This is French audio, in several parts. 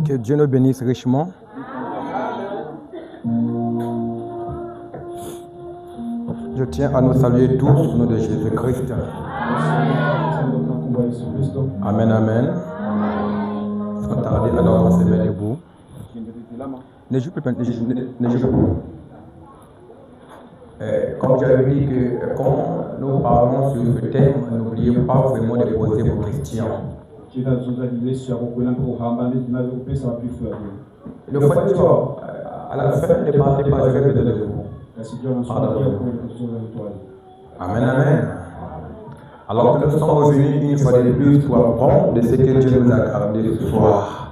Que Dieu nous bénisse richement. Je tiens à nous saluer tous au nom de Jésus-Christ. Amen, amen. Sans tarder, alors on se met debout. Ne joue plus. Comme j'avais dit que quand nous parlons sur ce thème, n'oubliez pas vraiment de poser vos questions. Le fois à la fin, ne partez pas, je vais de vous. Amen, amen. Alors que nous sommes revenus une fois de plus pour apprendre de ce que Dieu nous a gardé ce soir.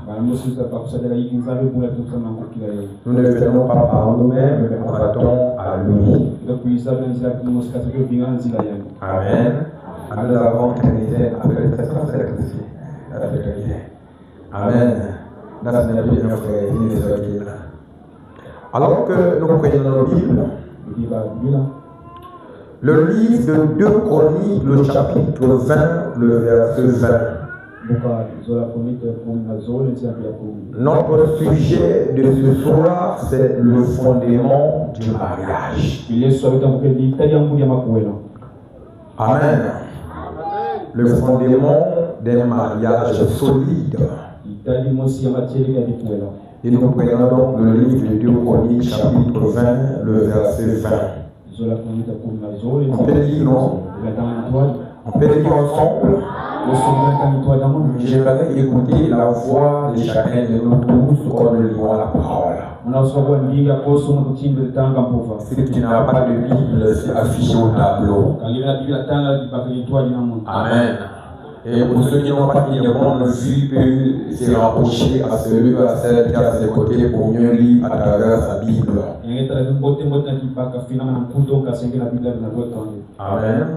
Nous ne venons pas par nous-mêmes, mais nous attendons à lui. Amen. Nous avons organisé après cette aussi. Amen. Alors que nous prenons nos Bibles, le livre de 2 Chroniques, le chapitre 20, le verset 20. Notre sujet de ce soir, c'est le fondement du mariage. Amen. Le fondement d'un mariage solide. Et nous prenons donc le livre de 2 Chroniques, chapitre 20, le verset 20. On peut lire ensemble. J'aimerais écouter la voix de chacun de nous tous quand nous lisons la parole. Si tu n'as pas de Bible, c'est affiché au tableau. Amen. Et pour ceux qui n'ont pas de Bible, vue peut se rapprocher à celui ou à celle qui est à ses côtés pour mieux lire à travers sa Bible. Amen.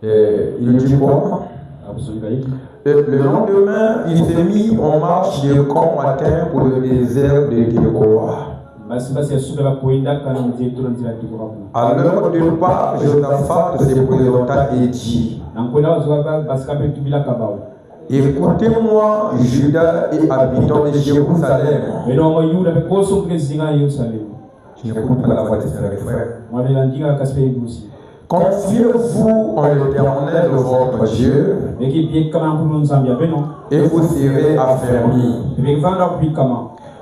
Et il dit quoi? Le lendemain, il s'est mis en marche de camp matin pour le désert de Gilboa. À l'heure du repas, Josaphat se présenta et dit: écoutez-moi, Judas et habitants de Jérusalem. Je n'écoute pas la voix de ses frères. Confiez-vous en l'Éternel votre Dieu et vous serez affermis.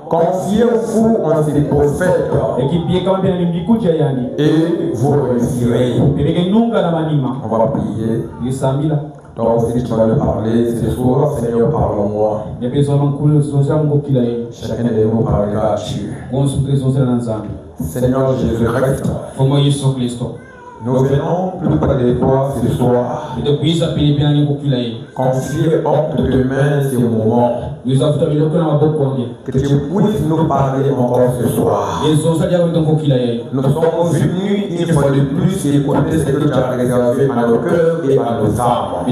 Confiez-vous en ses prophètes et vous réussirez. On va prier. Donc si tu vas me parler ce soir, Seigneur, parle-moi. Chacun de nous parlera à Dieu. Seigneur Jésus-Christ, nous venons plus près de toi ce soir. Confier entre tes mains ce moment. Que tu puisses nous parler encore ce soir. Nous sommes venus une fois de plus écouter ce que tu as réservé à nos cœurs et à nos âmes.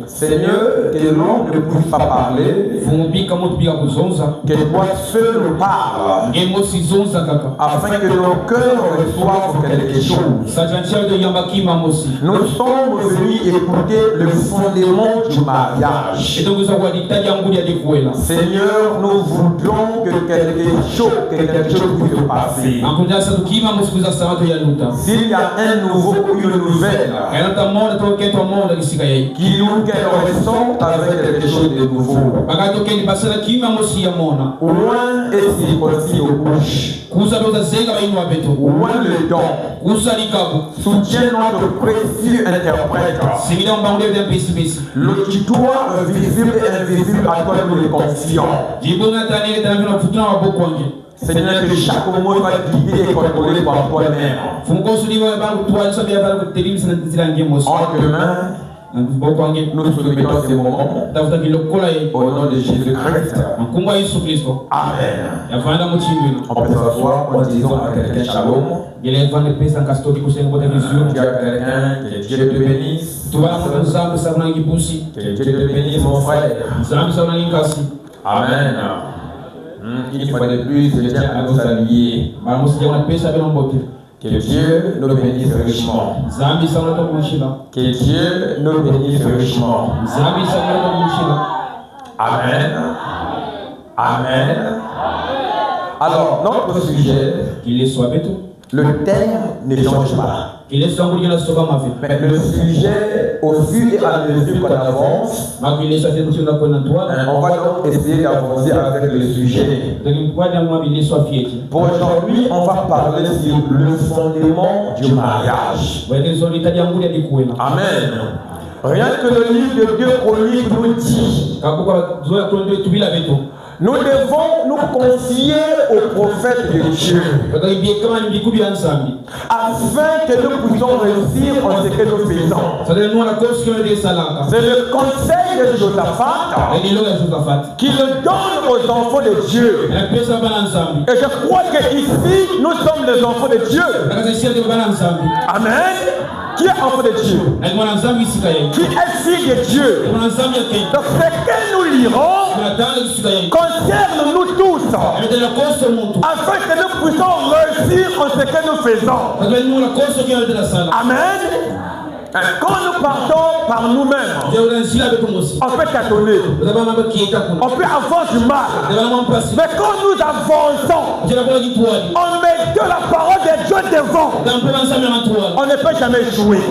Seigneur, que l'homme ne puisse pas parler. Que toi seul nous parles. Afin que nos cœurs reçoivent quelque chose. Nous sommes venus écouter le fondement du mariage. Seigneur, nous voudrons que quelque chose puisse se passer. S'il y a un nouveau ou une nouvelle, qui nous ressemble avec quelque chose de nouveau. Au moins, et si possible, aux bouches. Au moins le don. Soutiens notre précieux interprète. L'auditoire visible et invisible à toi nous le confions. Seigneur, que chaque mot soit guidé et contrôlé par toi-même. En demain, nous soumettons ces moments au nom de Jésus-Christ. Amen. On peut s'asseoir en disant à quelqu'un shalom. Tu as quelqu'un, que Dieu te bénisse. Que Dieu te bénisse, mon frère. Amen. Une fois de plus, je tiens à nous saluer. Que Dieu nous bénisse richement. Que Dieu nous bénisse richement. Amen. Amen. Alors, notre sujet, le thème ne change pas. Mais le sujet, au fur et à mesure qu'on avance, on va donc essayer d'avancer avec le sujet. Pour aujourd'hui, on va parler sur le fondement du mariage. Amen. Rien que le livre de 2 Chroniques nous dit, nous devons nous confier au prophète de Dieu afin que nous puissions réussir en ce que nous faisons. C'est le conseil de Josaphat qui le donne aux enfants de Dieu. Et je crois qu'ici, nous sommes les enfants de Dieu. Amen. Qui est enfant de Dieu? Qui est fille de Dieu? Donc ce que nous lirons concerne nous tous, afin que nous puissions réussir en ce que nous faisons. Amen. Quand nous partons par nous-mêmes, on peut tâtonner, on peut avoir du mal. Mais quand nous avançons, on met que la parole de Dieu devant, on ne peut jamais jouer.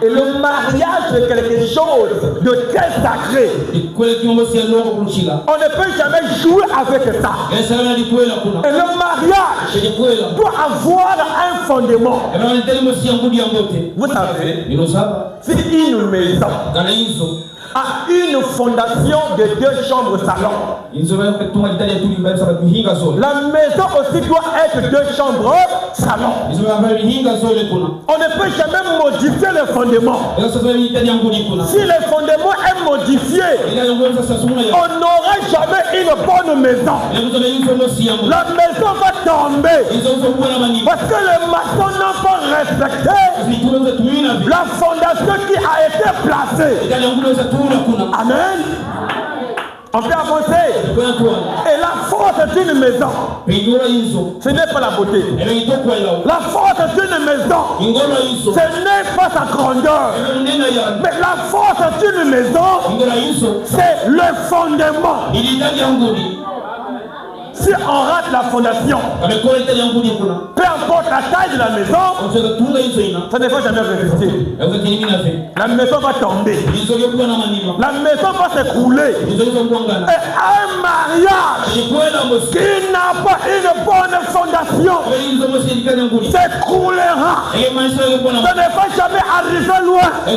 Et le mariage est quelque chose de très sacré. On ne peut jamais jouer avec ça. Et le mariage doit avoir un fondement. Vous savez, c'est une maison a une fondation de 2 chambres salon. La maison aussi doit être 2 chambres salon. On ne peut jamais modifier le fondement. Si le fondement est modifié, on n'aura jamais une bonne maison. La maison va tomber parce que les maçons n'ont pas respecté la fondation qui a été placée. Amen. On peut avancer. Et la force d'une maison, ce n'est pas la beauté. La force d'une maison, ce n'est pas sa grandeur. Mais la force d'une maison, c'est le fondement. Si on rate la fondation, peu importe la taille de la maison, ça ne va jamais résister. La maison va tomber. La maison va s'écrouler. Et un mariage qui n'a pas une bonne fondation s'écroulera. Ça ne va jamais arriver loin. Et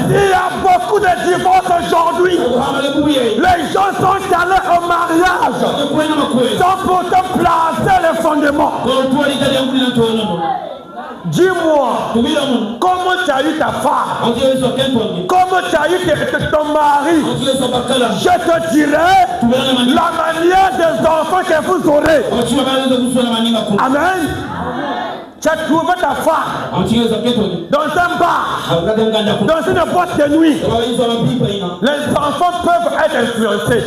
s'il y a beaucoup de divorces aujourd'hui, les gens sont allés au mariage sans pourtant placer les fondements. Dis-moi, comment tu as eu ta femme? Comment tu as eu ton mari? Je te dirai la manière des enfants que vous aurez. Amen. Tu as trouvé ta femme dans un bar, dans une boîte de nuit. Les enfants peuvent être influencés.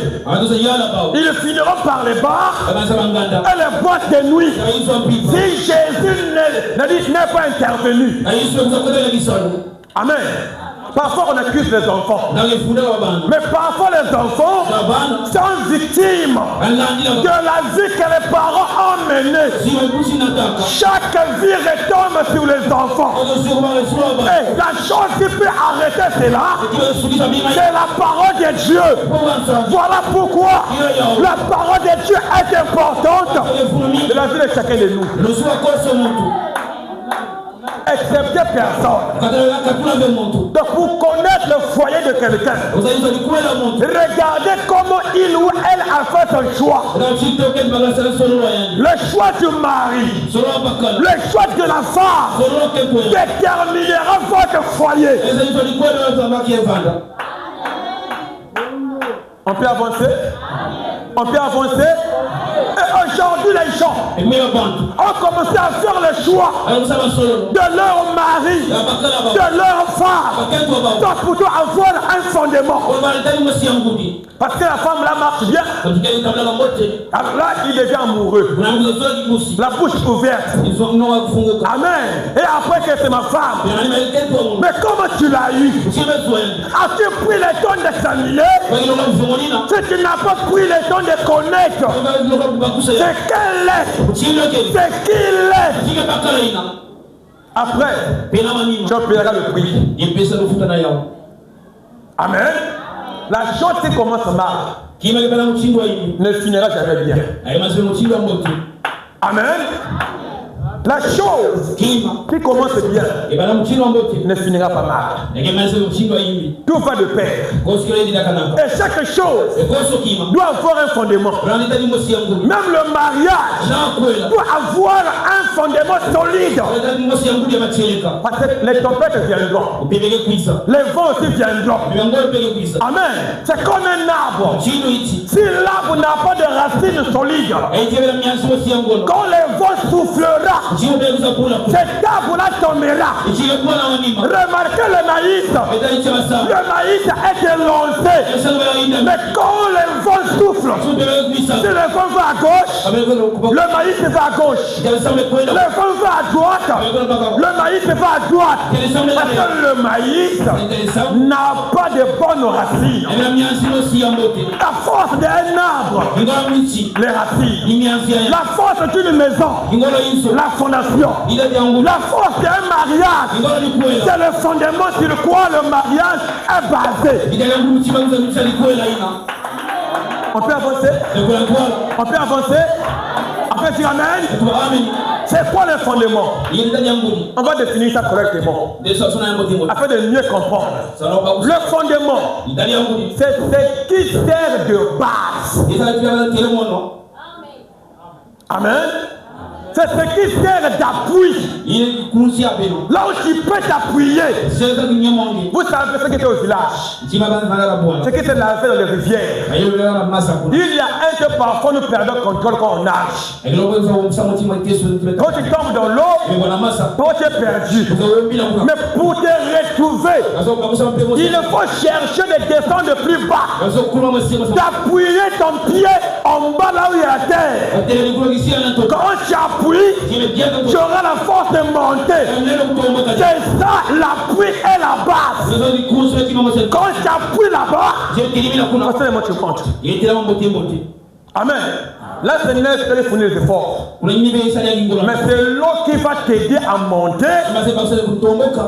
Ils finiront par les bars et les boîtes de nuit. Si Jésus n'est pas intervenu. Amen. Parfois on accuse les enfants. Mais parfois les enfants sont victimes de la vie que les parents ont menée. Chaque vie retombe sur les enfants. Et la chose qui peut arrêter cela, c'est la parole de Dieu. Voilà pourquoi la parole de Dieu est importante de la vie de chacun de nous. Excepté personne. Donc pour connaître le foyer de quelqu'un, regardez comment il ou elle a fait son choix. Le choix du mari, le choix de la femme déterminera votre foyer. On peut avancer? On peut avancer? Et aujourd'hui, les gens ont commencé à faire le choix de leur mari, de leur femme, donc plutôt avoir un fondement. Parce que la femme là marche bien. Alors là, il devient amoureux. La bouche ouverte. Amen. Et après que c'est ma femme. Mais comment tu l'as eu? As-tu pris le temps d'examiner? Si tu n'as pas pris le temps de connaître, c'est qu'elle est. C'est qu'il est. Après, tu paieras le prix. Amen. La chose qui commence mal ne finira jamais bien. Amen. La chose qui commence bien ne finira pas mal. Tout va de pair. Et chaque chose doit avoir un fondement. Même le mariage doit avoir un fondement solide. Parce que les tempêtes viendront. Les vents aussi viendront. Amen. C'est comme un arbre. Si l'arbre n'a pas de racines solides, quand les vents soufflera, cet arbre-là tombera. Remarquez le maïs. Le maïs a été lancé. Mais quand les vents soufflent, si le vent va à gauche, le maïs va à gauche. Le vent va à droite, le maïs va à droite. Parce que le maïs n'a pas de bonnes racines. La force d'un arbre, les racines. La force d'une maison, la fondation. La force d'un mariage, c'est le fondement sur quoi le mariage est basé. On peut avancer? On peut avancer? On peut dire amen? C'est quoi le fondement? On va définir ça correctement afin de mieux comprendre. Le fondement, c'est ce qui sert de base. Amen. C'est ce qui sert d'appui. Là où tu peux t'appuyer. Vous savez ce qui était au village. Ce qui était lavé dans les rivières. Il y a un que parfois nous perdons contrôle quand on nage. Quand tu tombes dans l'eau, toi tu es perdu. Mais pour te retrouver, il faut chercher de descendre plus bas. D'appuyer ton pied en bas là où il y a la terre. Quand tu appuies, tu auras la force de monter. C'est ça l'appui et la base. Quand tu appuies là-bas, tu comptes. Amen. Là, ce n'est pas les fournir des efforts. Mais c'est l'eau qui va t'aider à monter.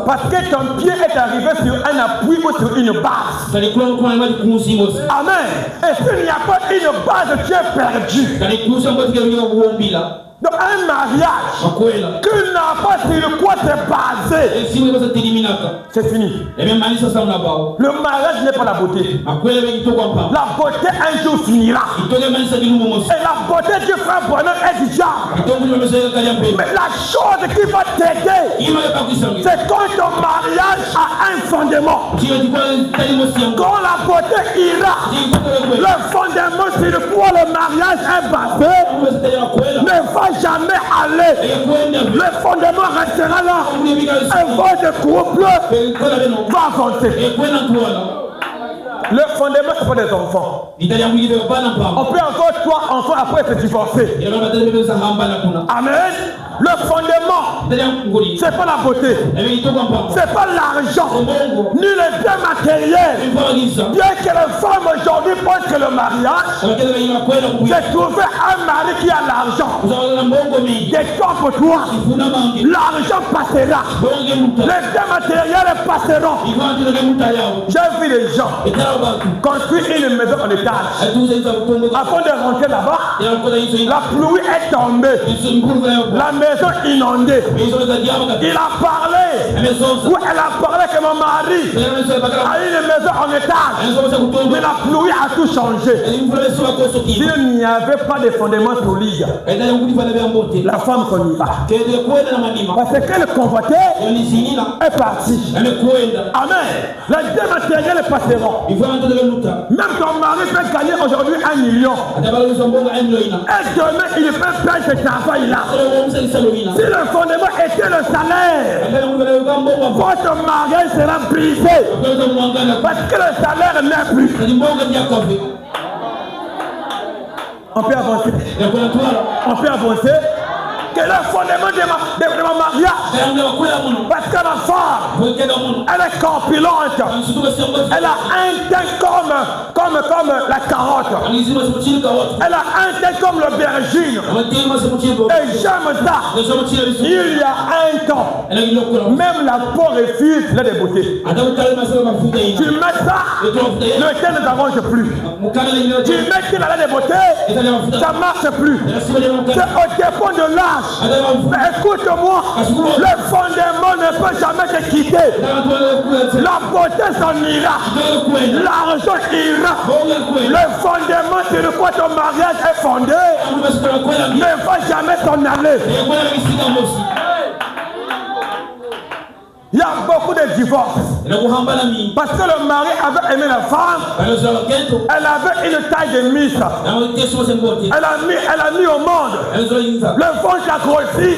Parce que ton pied est arrivé sur un appui ou sur une base. Amen. Et s'il n'y a pas une base, tu es perdu. Donc un mariage qui n'a pas sur quoi c'est basé, c'est fini. Le mariage n'est pas la beauté. La beauté un jour finira. Et la beauté du frère bonheur est du diable. Mais la chose qui va t'aider, c'est quand ton mariage a un fondement. Quand la beauté ira, le fondement sur quoi le mariage est basé ne va jamais aller. Le fondement restera là. Un votre couple va avancer. Le fondement, c'est pas des enfants. On peut avoir 3 enfants après se divorcer. Amen. Le fondement, c'est pas la beauté, c'est pas l'argent, ni les biens matériels. Bien que les femmes aujourd'hui pensent que le mariage, c'est trouver un mari qui a l'argent. Des temps pour toi, l'argent passera, les biens matériels passeront. J'ai vu des gens construire une maison en étage. Avant de rentrer là-bas, la pluie est tombée. La maison inondée. Il a parlé, ou elle a parlé que mon mari a une maison en étage. Mais la pluie a tout changé. S'il n'y avait pas de fondement solide, la femme s'en y va. Parce qu'elle convoitait est partie. Amen. Les deux matériels passeront. Même ton mari peut gagner aujourd'hui 1 million. Et demain, il peut perdre ce travail-là. Si le fondement était le salaire, votre mariage sera brisé. Parce que le salaire n'est plus. On peut avancer. On peut avancer. Que le fondement de mon mariage, parce que la femme, elle est corpulente, elle a un teint comme la carotte, elle a un teint comme l'aubergine, et j'aime ça. Il y a un temps, même la peau refuse la beauté. Tu mets ça, le teint ne t'arrange plus. Tu mets qu'il a la beauté, ça ne marche plus. C'est au dépend de l'âge. Mais écoute-moi, le fondement ne peut jamais te quitter. La beauté s'en ira, l'argent ira. Le fondement sur quoi ton mariage est fondé ne va jamais s'en aller. Il y a beaucoup de divorces. Parce que le mari avait aimé la femme. Elle avait une taille de miss. Elle a mis au monde. Le ventre a grossi.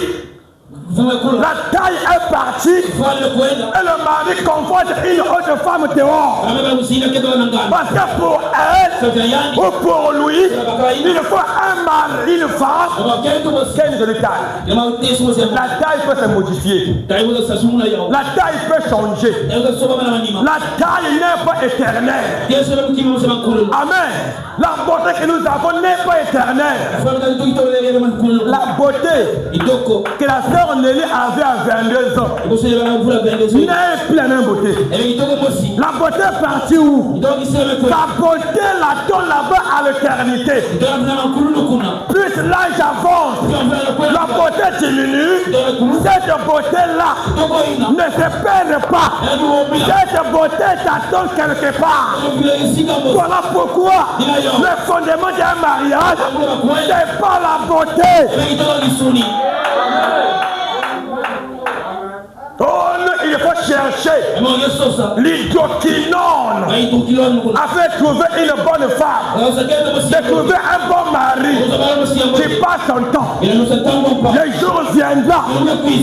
La taille est partie et le mari convoite une autre femme dehors. Parce que pour elle ou pour lui, il faut un mari, une femme qui a une jolie taille. La taille peut se modifier. La taille peut changer. La taille n'est pas éternelle. Amen. La beauté que nous avons n'est pas éternelle. La beauté que la sœur Nelly avait à 22 ans n'est plus la même beauté. La beauté est partie où? La beauté l'attend là-bas à l'éternité. Plus l'âge avance, la beauté diminue. Cette beauté-là ne se perd pas. Cette beauté t'attend quelque part. Voilà pourquoi le fondement d'un mariage, c'est pas la beauté. Il faut chercher l'hydroquinone afin de trouver une bonne femme, de trouver un bon mari qui passe son temps. Le jour viendra,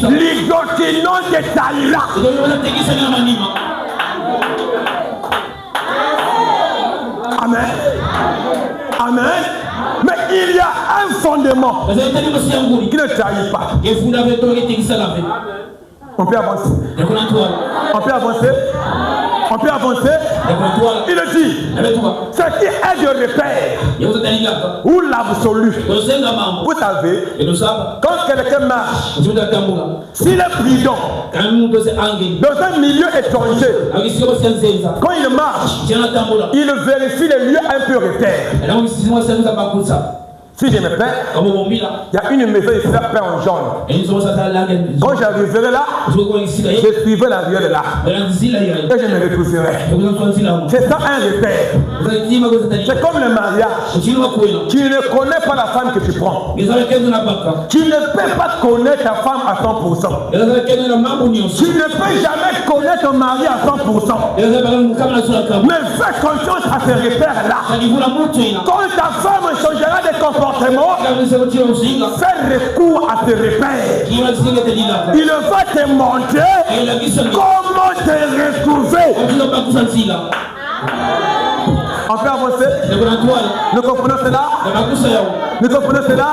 l'hydroquinone te taillera. Amen. Amen. Mais il y a un fondement qui ne trahit pas. On peut avancer. On peut avancer. On peut avancer. Il dit ce qui est de repère ou l'absolu. Vous savez, quand quelqu'un marche, s'il est prudent dans un milieu étranger, quand il marche, il vérifie les lieux un peu repères. Si je me perds, il y a une maison ici, peint en jaune. Quand j'arriverai là, je suivrai la rivière de là. Et je me retrouverai. C'est ça un repère. C'est comme le mariage. Tu ne connais pas la femme que tu prends. Tu ne peux pas connaître ta femme à 100%. Tu ne peux jamais connaître ton mari à 100%. Mais fais confiance à ces repères-là. Quand ta femme changera de comportement, fais recours à tes repères. Il va te montrer comment te retrouver. On peut avancer. Nous comprenons cela. Nous comprenons cela.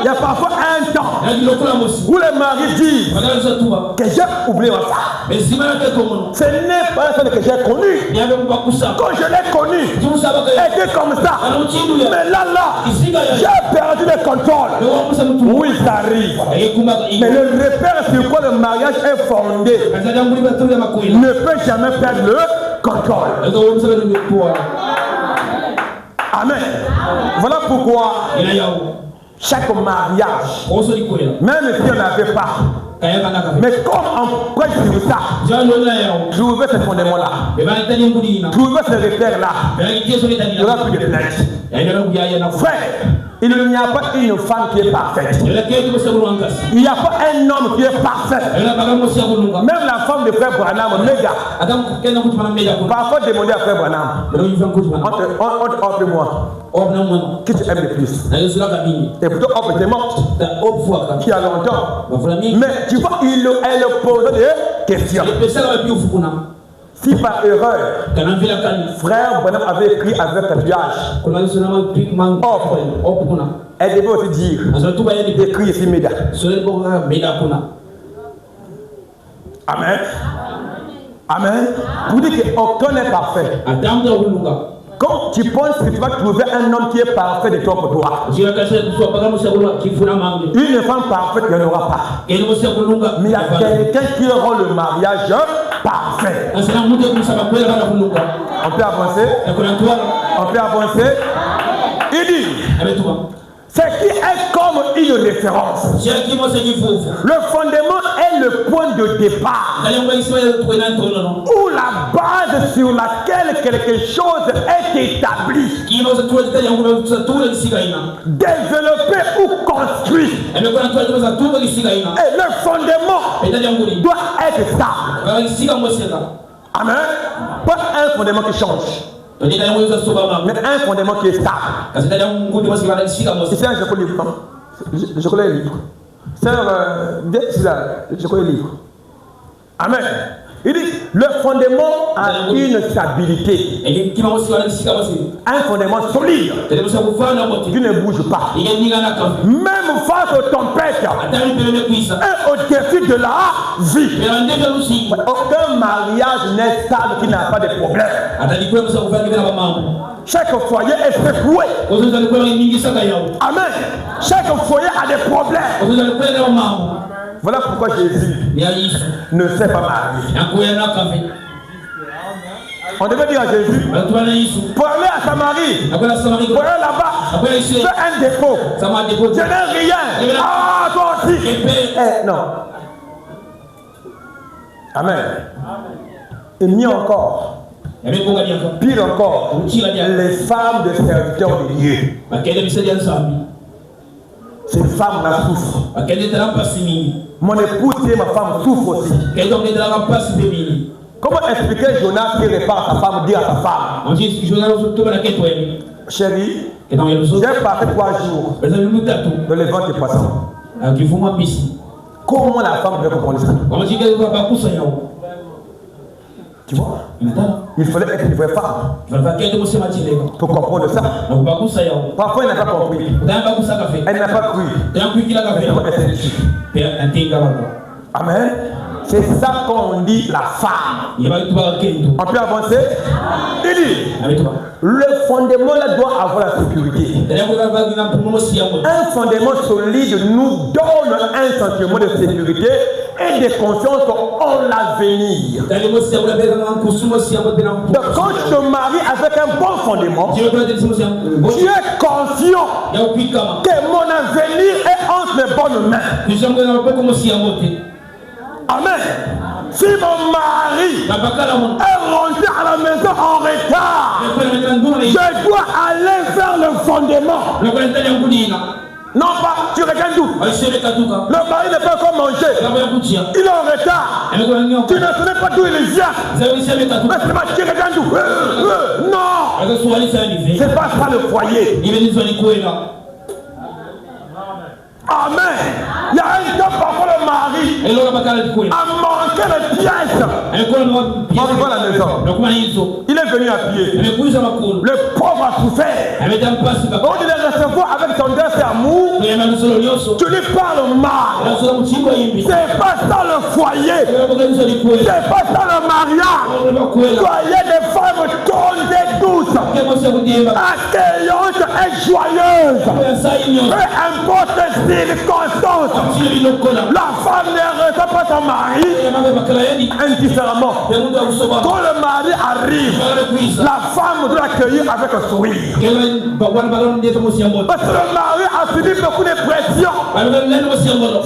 Il y a parfois un temps où les maris disent que j'ai oublié ma femme. Ce n'est pas celle que j'ai connue. Quand je l'ai connue, elle était comme ça. Mais là, j'ai perdu le contrôle. Oui, ça arrive. Mais le repère sur quoi le mariage est fondé ne peut jamais perdre le contrôle. Amen. Voilà pourquoi chaque mariage, même si on n'avait pas, mais comme on prêche sur ça, trouver ce fondement-là, trouver ce repère-là, il n'y aura plus de plainte. Frère, il n'y a pas une femme qui est parfaite. Il n'y a pas un homme qui est parfait. Même la femme de frère Branham, méga. Parfois, demandez à frère Branham, offre-moi, qui tu aimes le plus. Et plutôt, offre tes mortes, qui a longtemps. Mais tu vois, elle pose des questions. Si par erreur, frère Branham avait écrit avec tatouage, elle devait aussi dire, écrit ici Méda. Amen. Amen. Pour dire qu'aucun n'est parfait. Quand tu penses que tu vas trouver un homme qui est parfait de toi pour toi, une femme parfaite, il n'y en aura pas. Mais il y a quelqu'un qui rend le mariage parfait. On peut avancer. On peut avancer. Il dit, ce qui est comme une référence. Le fondement est le point de départ. Ou la base sur laquelle quelque chose est établi. Développé ou construit. Et le fondement doit être stable. Amen. Pas un fondement qui change, mais un fondement qui est stable. C'est un chocolat libre. Le chocolat est libre. C'est le chocolat libre. Amen. Il dit, le fondement a une stabilité. Un fondement solide qui ne bouge pas. Même face aux tempêtes et aux défis de la vie. Aucun mariage n'est stable qui n'a pas de problème. Chaque foyer est secoué. Amen. Chaque foyer a des problèmes. Voilà pourquoi Jésus ne s'est pas marié. On devait dire à Jésus, pour aller à Samarie, pour aller là-bas, fais un dépôt. Je n'ai rien. Ah, toi aussi. Non. Amen. Et mieux encore, pire encore, les femmes de serviteurs de Dieu. Ces femmes-là souffrent. Mon épouse et ma femme souffrent aussi. Comment expliquer Jonas qui répare sa femme, dit à sa femme, chérie, j'ai passé 3 jours dans les ventes de poissons. Comment la femme peut comprendre ça? Tu vois? Il fallait être une vraie femme pour comprendre ça. Parfois, elle n'a pas compris. Elle n'a pas cru. Amen. C'est ça qu'on dit la femme. On peut avancer? Il dit, le fondement là doit avoir la sécurité. Un fondement solide nous donne un sentiment de sécurité et de confiance en l'avenir. Donc quand tu te maries avec un bon fondement, tu es conscient que mon avenir est entre mes bonnes mains. Amen. Si mon mari est rentré à la maison en retard, je dois aller vers le fondement. Non pas, tu regardes d'où? Le mari ne peut pas manger. Il est en retard. Tu ne sais pas d'où il vient. Mais tu regardes d'où? Non. C'est pas ça le foyer. Amen. Il y a un temps parfois le mari a manqué les pièces. On va à la maison. Il est venu à pied. Le pauvre a souffert. On dit de recevoir avec ton deuil et amour. Tu lui parles mal. C'est pas ça le foyer. C'est pas ça le mariage. Soyez des femmes tondes et douces. accueillante et joyeuse. Peu importe les circonstances, la femme ne reçoit pas son mari indifféremment. Quand le mari arrive, la femme doit l'accueillir avec un sourire. Parce que le mari a subi beaucoup de pression.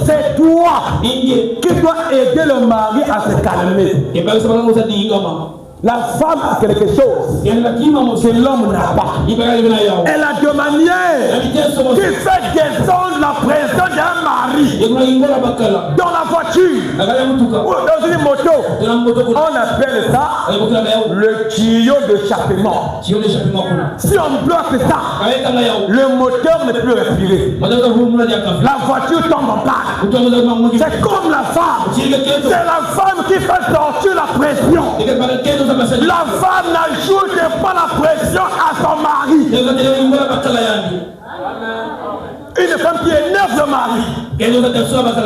C'est toi qui dois aider le mari à se calmer. La femme a quelque chose que l'homme n'a pas. Elle a de manière qui fait descendre la pression d'un mari dans la voiture ou dans une moto. On appelle ça le tuyau d'échappement. Si on bloque ça, le moteur ne peut plus respirer. La voiture tombe en panne. C'est comme la femme. C'est la femme qui fait sortir la pression. La femme n'ajoute pas la pression à son mari. Une femme qui énerve le mari.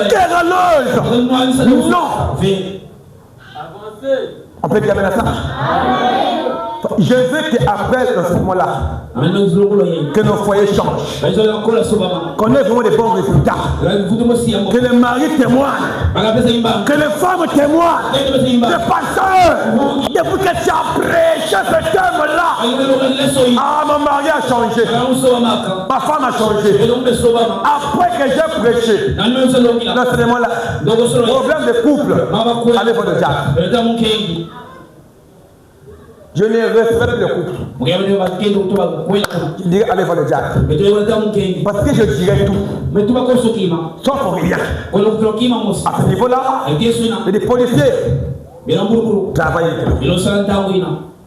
Querelleuse. Non. On peut dire à ça. Je veux qu'après dans ce moment-là, que nos foyers changent, qu'on ait vraiment des bons résultats, que les maris témoignent, que les femmes témoignent, les pasteurs, depuis que tu as prêché ce thème-là, ah, mon mari a changé, ma femme a changé, après que j'ai prêché, dans ce moment-là, problème de couple, allez voir le diable. Je ne respecte le couple. Je dirais allez voir le diable. Parce que je dirais tout. Sauf rien. À ce niveau-là, les policiers travaillent.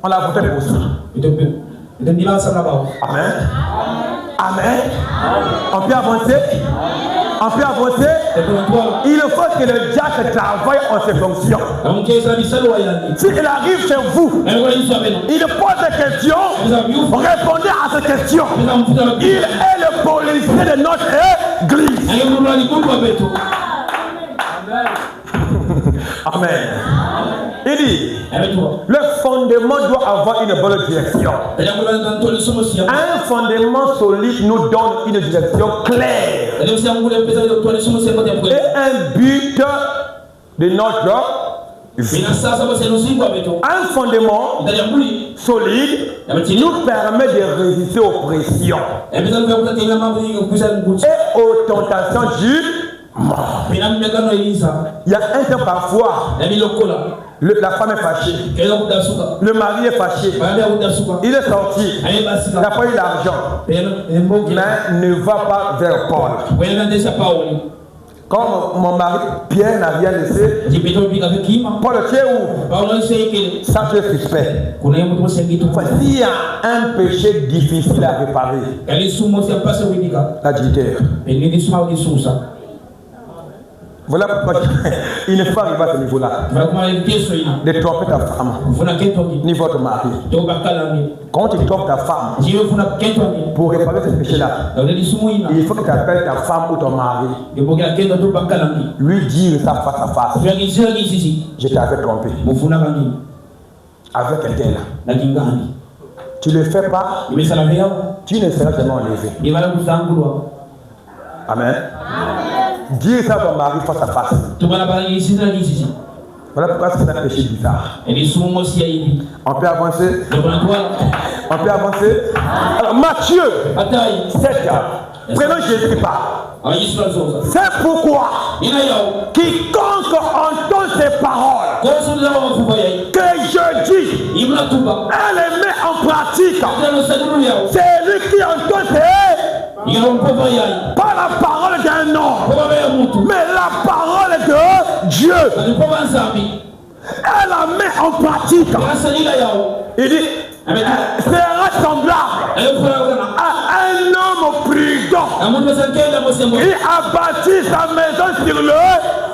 On l'a voté pour ça. Amen. Amen. On peut avancer. On peut avancer. Il faut que le diable travaille en ses fonctions. S'il arrive chez vous, il pose des questions, répondez à ces questions. Il est le policier de notre église. Amen. Il dit, le fondement doit avoir une bonne direction. Un fondement solide nous donne une direction claire et un but de notre vie. Un fondement solide nous permet de résister aux pressions et aux tentations du mort. Il y a un temps parfois, la femme est fâchée, le mari est fâché, il est sorti, il n'a pas eu l'argent, mais ne va pas vers Paul. Comme mon mari Pierre n'a rien laissé, Paul, tu es où? Ça, tu es suspect. S'il y a un péché difficile à réparer, l'adultère. Voilà pourquoi il ne faut arriver à ce niveau-là. De tromper ta femme, ni votre mari. Quand tu trompes ta femme, pour réparer ce péché-là, il faut que tu appelles ta femme ou ton mari. Lui dire ça face à face. Je t'avais trompé. Avec quelqu'un là. Tu ne le fais pas, tu ne seras jamais enlevé. Amen. Dis ça à ton mari face à face. Voilà pourquoi c'est un péché bizarre. On peut avancer. On peut avancer. Alors Matthieu 7. Prenons Jésus qui parle. C'est pourquoi quiconque entend ces paroles que je dis et les met en pratique, c'est lui qui entend pas la parole d'un homme, mais la parole de Dieu. Elle la met en pratique. Il dit, sera semblable à un homme prudent. Il a bâti sa maison sur le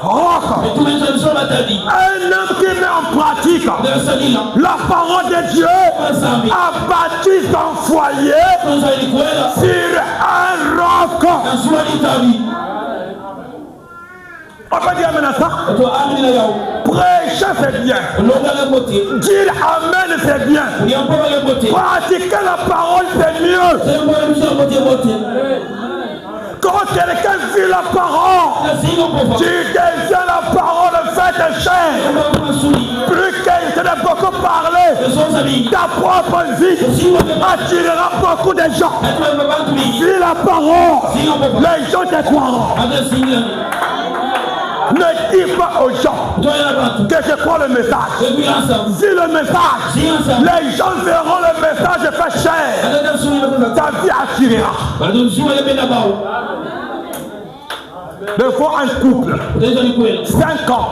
roc. Un homme qui met en pratique la parole de Dieu a bâti son foyer sur un roc. On va dire maintenant ça. Prêcher c'est bien. Dire amen c'est bien. Pratiquer la parole c'est mieux. Quand quelqu'un vit la parole, tu deviens la parole faite chair. Plus qu'il te beaucoup parler, ta propre vie attirera beaucoup de gens. Vis la parole, les gens te croiront. Ne dis pas aux gens que je crois le message. Dis le message. Les gens verront le message fait chair. Ta vie attirera. Des fois un couple, 5 ans,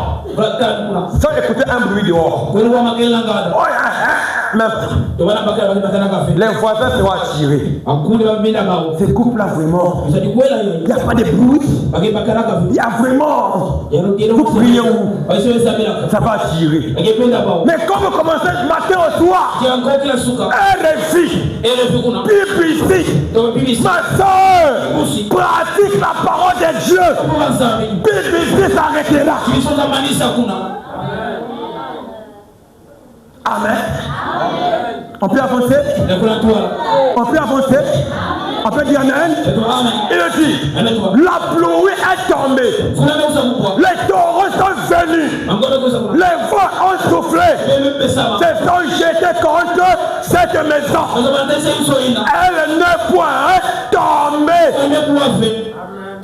sans écouter un bruit dehors. Les voisins seront attirés. Ces couples-là, vraiment, il n'y a pas de bruit. Il y a vraiment. Vous priez où? Ça va attirer. Mais quand vous commencez le matin au soir, RFI, BBC, ma soeur, pratique la parole de Dieu. BBC s'arrêtera. Amen. On peut avancer? On peut avancer? On peut dire amen? Il dit, la pluie est tombée. Les taureaux sont venus. Les vents ont soufflé. Se sont jetés contre cette maison. Elle n'est point tombée.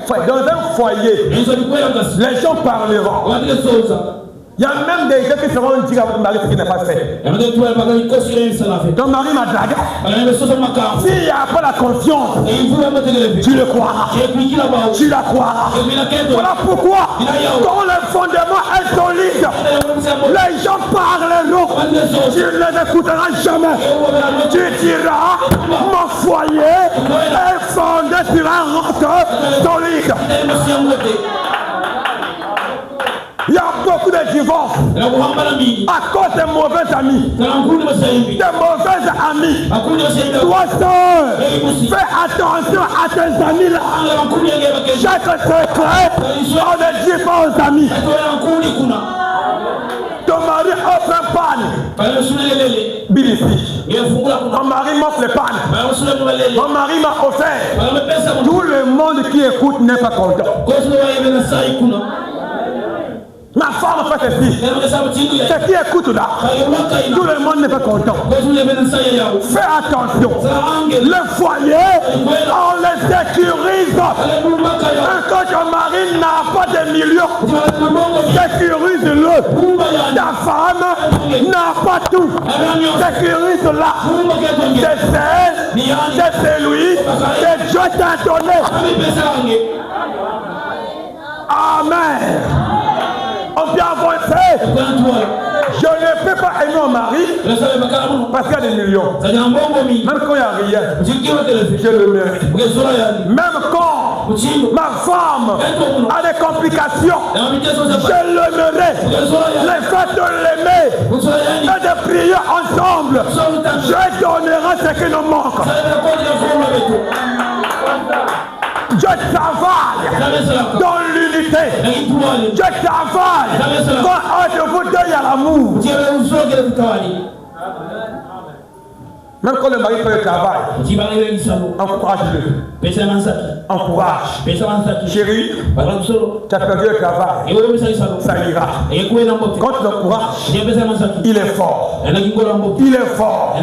Dans un foyer, les gens parleront. Il y a même des gens qui seront dire à votre mari ce qu'il n'a pas fait. Ton mari m'a dragué. S'il n'y a pas la conscience, tu le croiras. Tu la croiras. Voilà pourquoi, quand le fondement est solide, les gens parleront. Tu ne les écouteras jamais. Tu diras, mon foyer est fondé sur un roc solide. Il y a beaucoup de divorces à cause des mauvais amis. Des mauvais amis. Toi seul, fais attention à tes amis là. Chaque secret, on ne dit pas aux amis. Ton mari offre un panne. Bilici. Mon mari m'offre le panne. Mon mari m'a offert. Tout le monde qui écoute n'est pas content. Ma femme fait ceci. Ce qui écoute là, tout le monde n'est pas content. Fais attention. Le foyer, on le sécurise. Quand ton mari n'a pas de millions, sécurise-le. Ta femme n'a pas tout. Sécurise-la. C'est celui que Dieu t'a donné. Amen. On peut avancer. Je ne peux pas aimer mon mari parce qu'il y a des millions. Même quand il n'y a rien, je le mérite. Même quand ma femme a des complications, je le mérite. Le fait de l'aimer et de prier ensemble, je donnerai ce qui nous manque. Je travaille dans l'unité. Je travaille quand entre vous deux il y a l'amour. Même quand le mari fait le travail, encourage-le. Encourage. Chérie, tu as perdu le travail. Ça ira. Quand tu l'encourages, il est fort. Il est fort.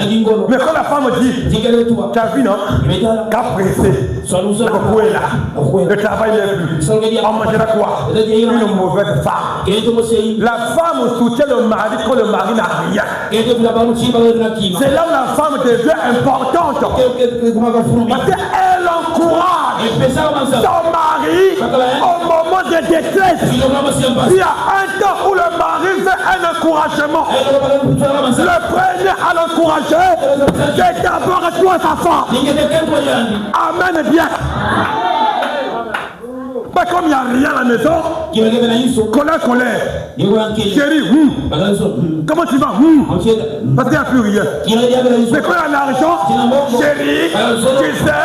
Mais quand la femme dit, tu as vu non? Qu'à presser. Le travail n'est plus. On mangera quoi? Une mauvaise femme. La femme soutient le mari quand le mari n'a rien. C'est là où la femme devient importante. Parce qu'elle encourage son mari au moment de détresse. Il y a un temps où le mari fait un encouragement. Le premier à l'encourager, c'est d'abord toi sa femme. Amen bien. Pas comme il n'y a rien à la maison, colère. Chérie, comment tu vas? Parce qu'il n'y a plus rien. Mais quand il y a l'argent, chérie, tu sais,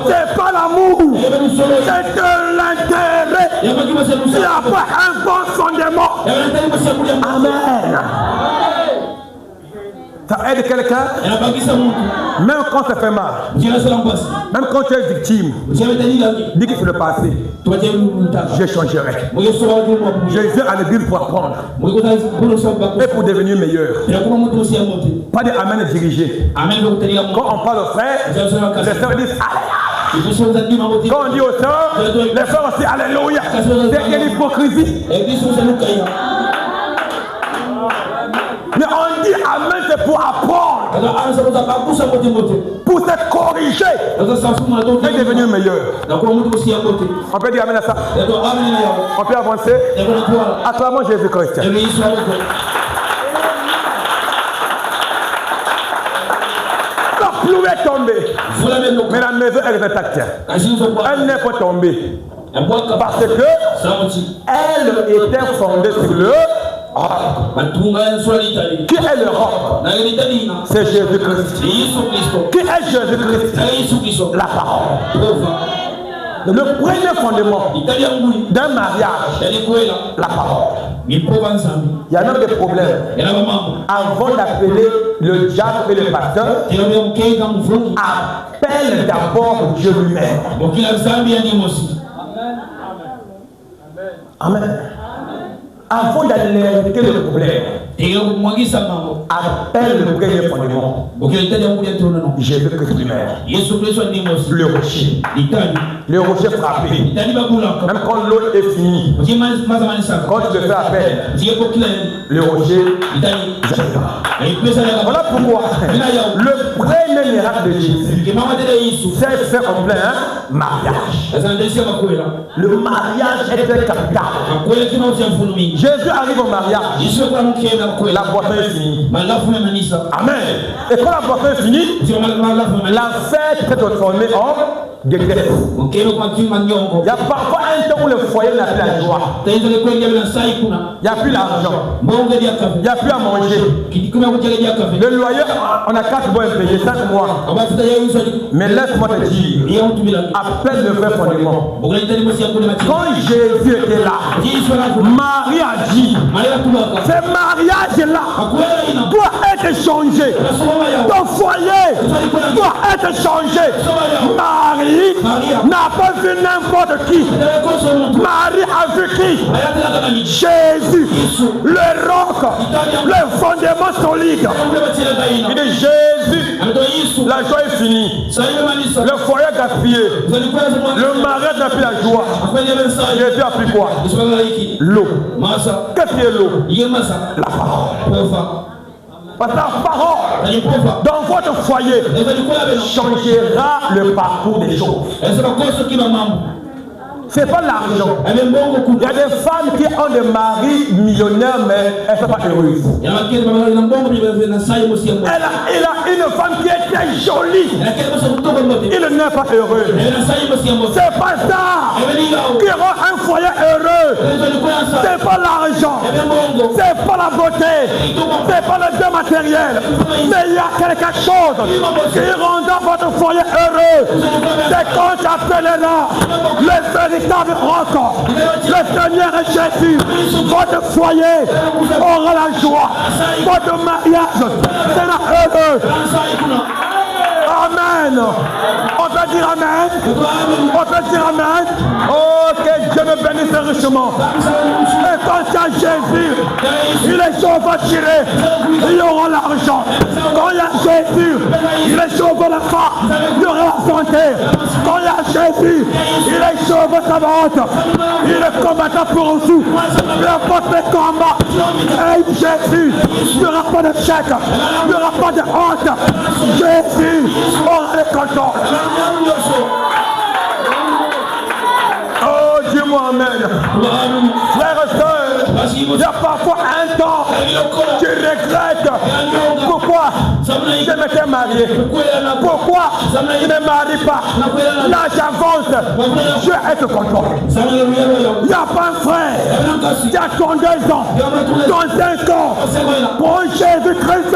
c'est pas l'amour, c'est de l'intérêt. Il n'y a pas un bon fondement. Amen. Ça aide quelqu'un, même quand ça fait mal, même quand tu es victime, dis que c'est le passé. Je changerai. Jésus a le Bible pour apprendre et pour devenir meilleur. Pas de amen dirigé. Quand on parle aux frères, les sœurs disent Alléluia. Quand on dit aux sœurs, les frères aussi Alléluia. C'est quelle hypocrisie. Mais on dit amen, c'est pour apprendre, pour se corriger et devenir meilleur. On peut dire amen à ça. On peut avancer. Acclamons Jésus-Christ. La pluie est tombée, mais la maison est intacte. Elle n'est pas tombée parce que elle était fondée sur le qui est le roc? C'est Jésus-Christ. Qui est Jésus-Christ? La parole. Le premier fondement d'un mariage, la parole. Il y a même des problèmes. Avant d'appeler le diable et le pasteur, appelle d'abord Dieu lui-même. Amen. Avant d'aller régler le problème, appelle le premier fondement. Jésus-Christ lui-même. Le rocher. Le rocher frappé. Même quand l'eau est finie, quand tu le fais appel, le rocher jaillira. Voilà pourquoi le premier miracle de Jésus, c'est fait en plein mariage. Le mariage était capital. Jésus arrive au mariage. La boisson est finie. Amen. Et quand la boisson est finie, la fête s'est transformée en détresse. Il y a parfois un temps où le foyer n'a plus la joie. Il n'y a plus l'argent. Il n'y a plus à manger. Le loyer, on a 4 mois à payer, 5 mois. Mais laisse-moi te dire, appelle le vrai fondement. Quand Jésus était là, Marie a dit, ce mariage-là doit être changé. Ton foyer doit être changé. Marie n'a pas vu n'importe qui. Marie a vu qui? Jésus, le roc, le fondement solide. Il dit Jésus, la joie est finie. Le foyer est gaspillé. Le mariage n'a plus la joie. Jésus a pris quoi? L'eau. Qu'est-ce qui est l'eau? La parole. Parce que la parole dans votre foyer changera le parcours des choses. C'est pas l'argent. Il y a des femmes qui ont des maris millionnaires, mais elles ne sont pas heureuses. Il a une femme qui était jolie. Il n'est pas heureux. C'est pas ça qui rend un foyer heureux. C'est pas l'argent. C'est pas la beauté. C'est pas le bien matériel. Mais il y a quelque chose qui rendra votre foyer heureux. C'est quand tu appelles là le véritable roc, le Seigneur est Jésus. Votre foyer aura la joie. Votre mariage sera heureux. Amen. On peut dire amen. On peut dire amen. Oh, que Dieu me bénisse richement. Et quand il y a Jésus, les choses vont tirer. Il y aura l'argent. Quand il y a Jésus, les choses vont la force. Il y aura la santé. Quand il y a Jésus, les choses vont s'avancer. Il est combattant pour vous. Peu importe les combats. Et Jésus, il n'y aura pas de chèque. Il n'y aura pas de honte. Jésus aura le contrôle. Oh, dis-moi amen. Frères et sœurs, il y a parfois un temps tu regrettes. Pourquoi? C'est je m'étais marié. Pourquoi je ne marie pas? Là, j'avance. Je vais être content. Il n'y a pas un frère qui a 32 ans, 35 ans. Pour Jésus-Christ,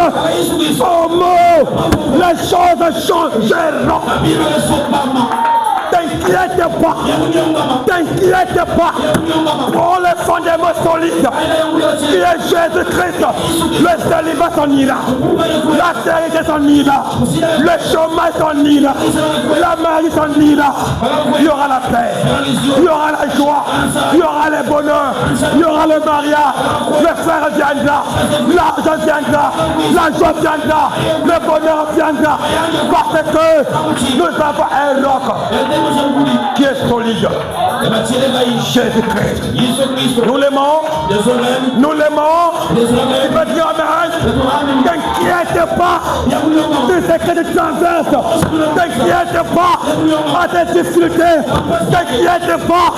au mot, les choses changeront. T'inquiète pas, t'inquiète pas. Pour le fondement solide qui est Jésus-Christ, le célibat s'en ira, la stérilité s'en ira, le chômage s'en ira, la maladie s'en ira. Il y aura la paix, il y aura la joie, il y aura le bonheur, il y aura le mariage, le frère viendra, l'argent viendra, la joie viendra, le bonheur viendra, parce que nous avons un roc qui est solide. Jésus-Christ. Nous l'aimons. Nous l'aimons. Tu peux dire amen. T'inquiète pas de ce que tu traverses. T'inquiète pas à tes difficultés. T'inquiète pas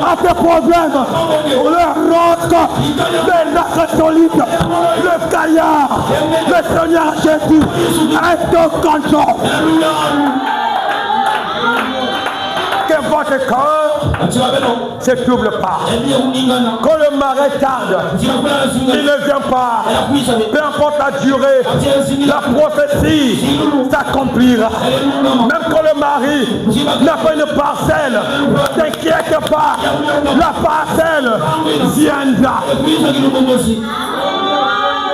à tes problèmes. Le roc de notre solide, le caillard, le Seigneur Jésus est au contrôle. Que votre cœur se trouble pas. Quand le marais tarde, il ne vient pas. Peu importe la durée, la prophétie s'accomplira. Même quand le mari n'a pas une parcelle, t'inquiète pas, la parcelle viendra.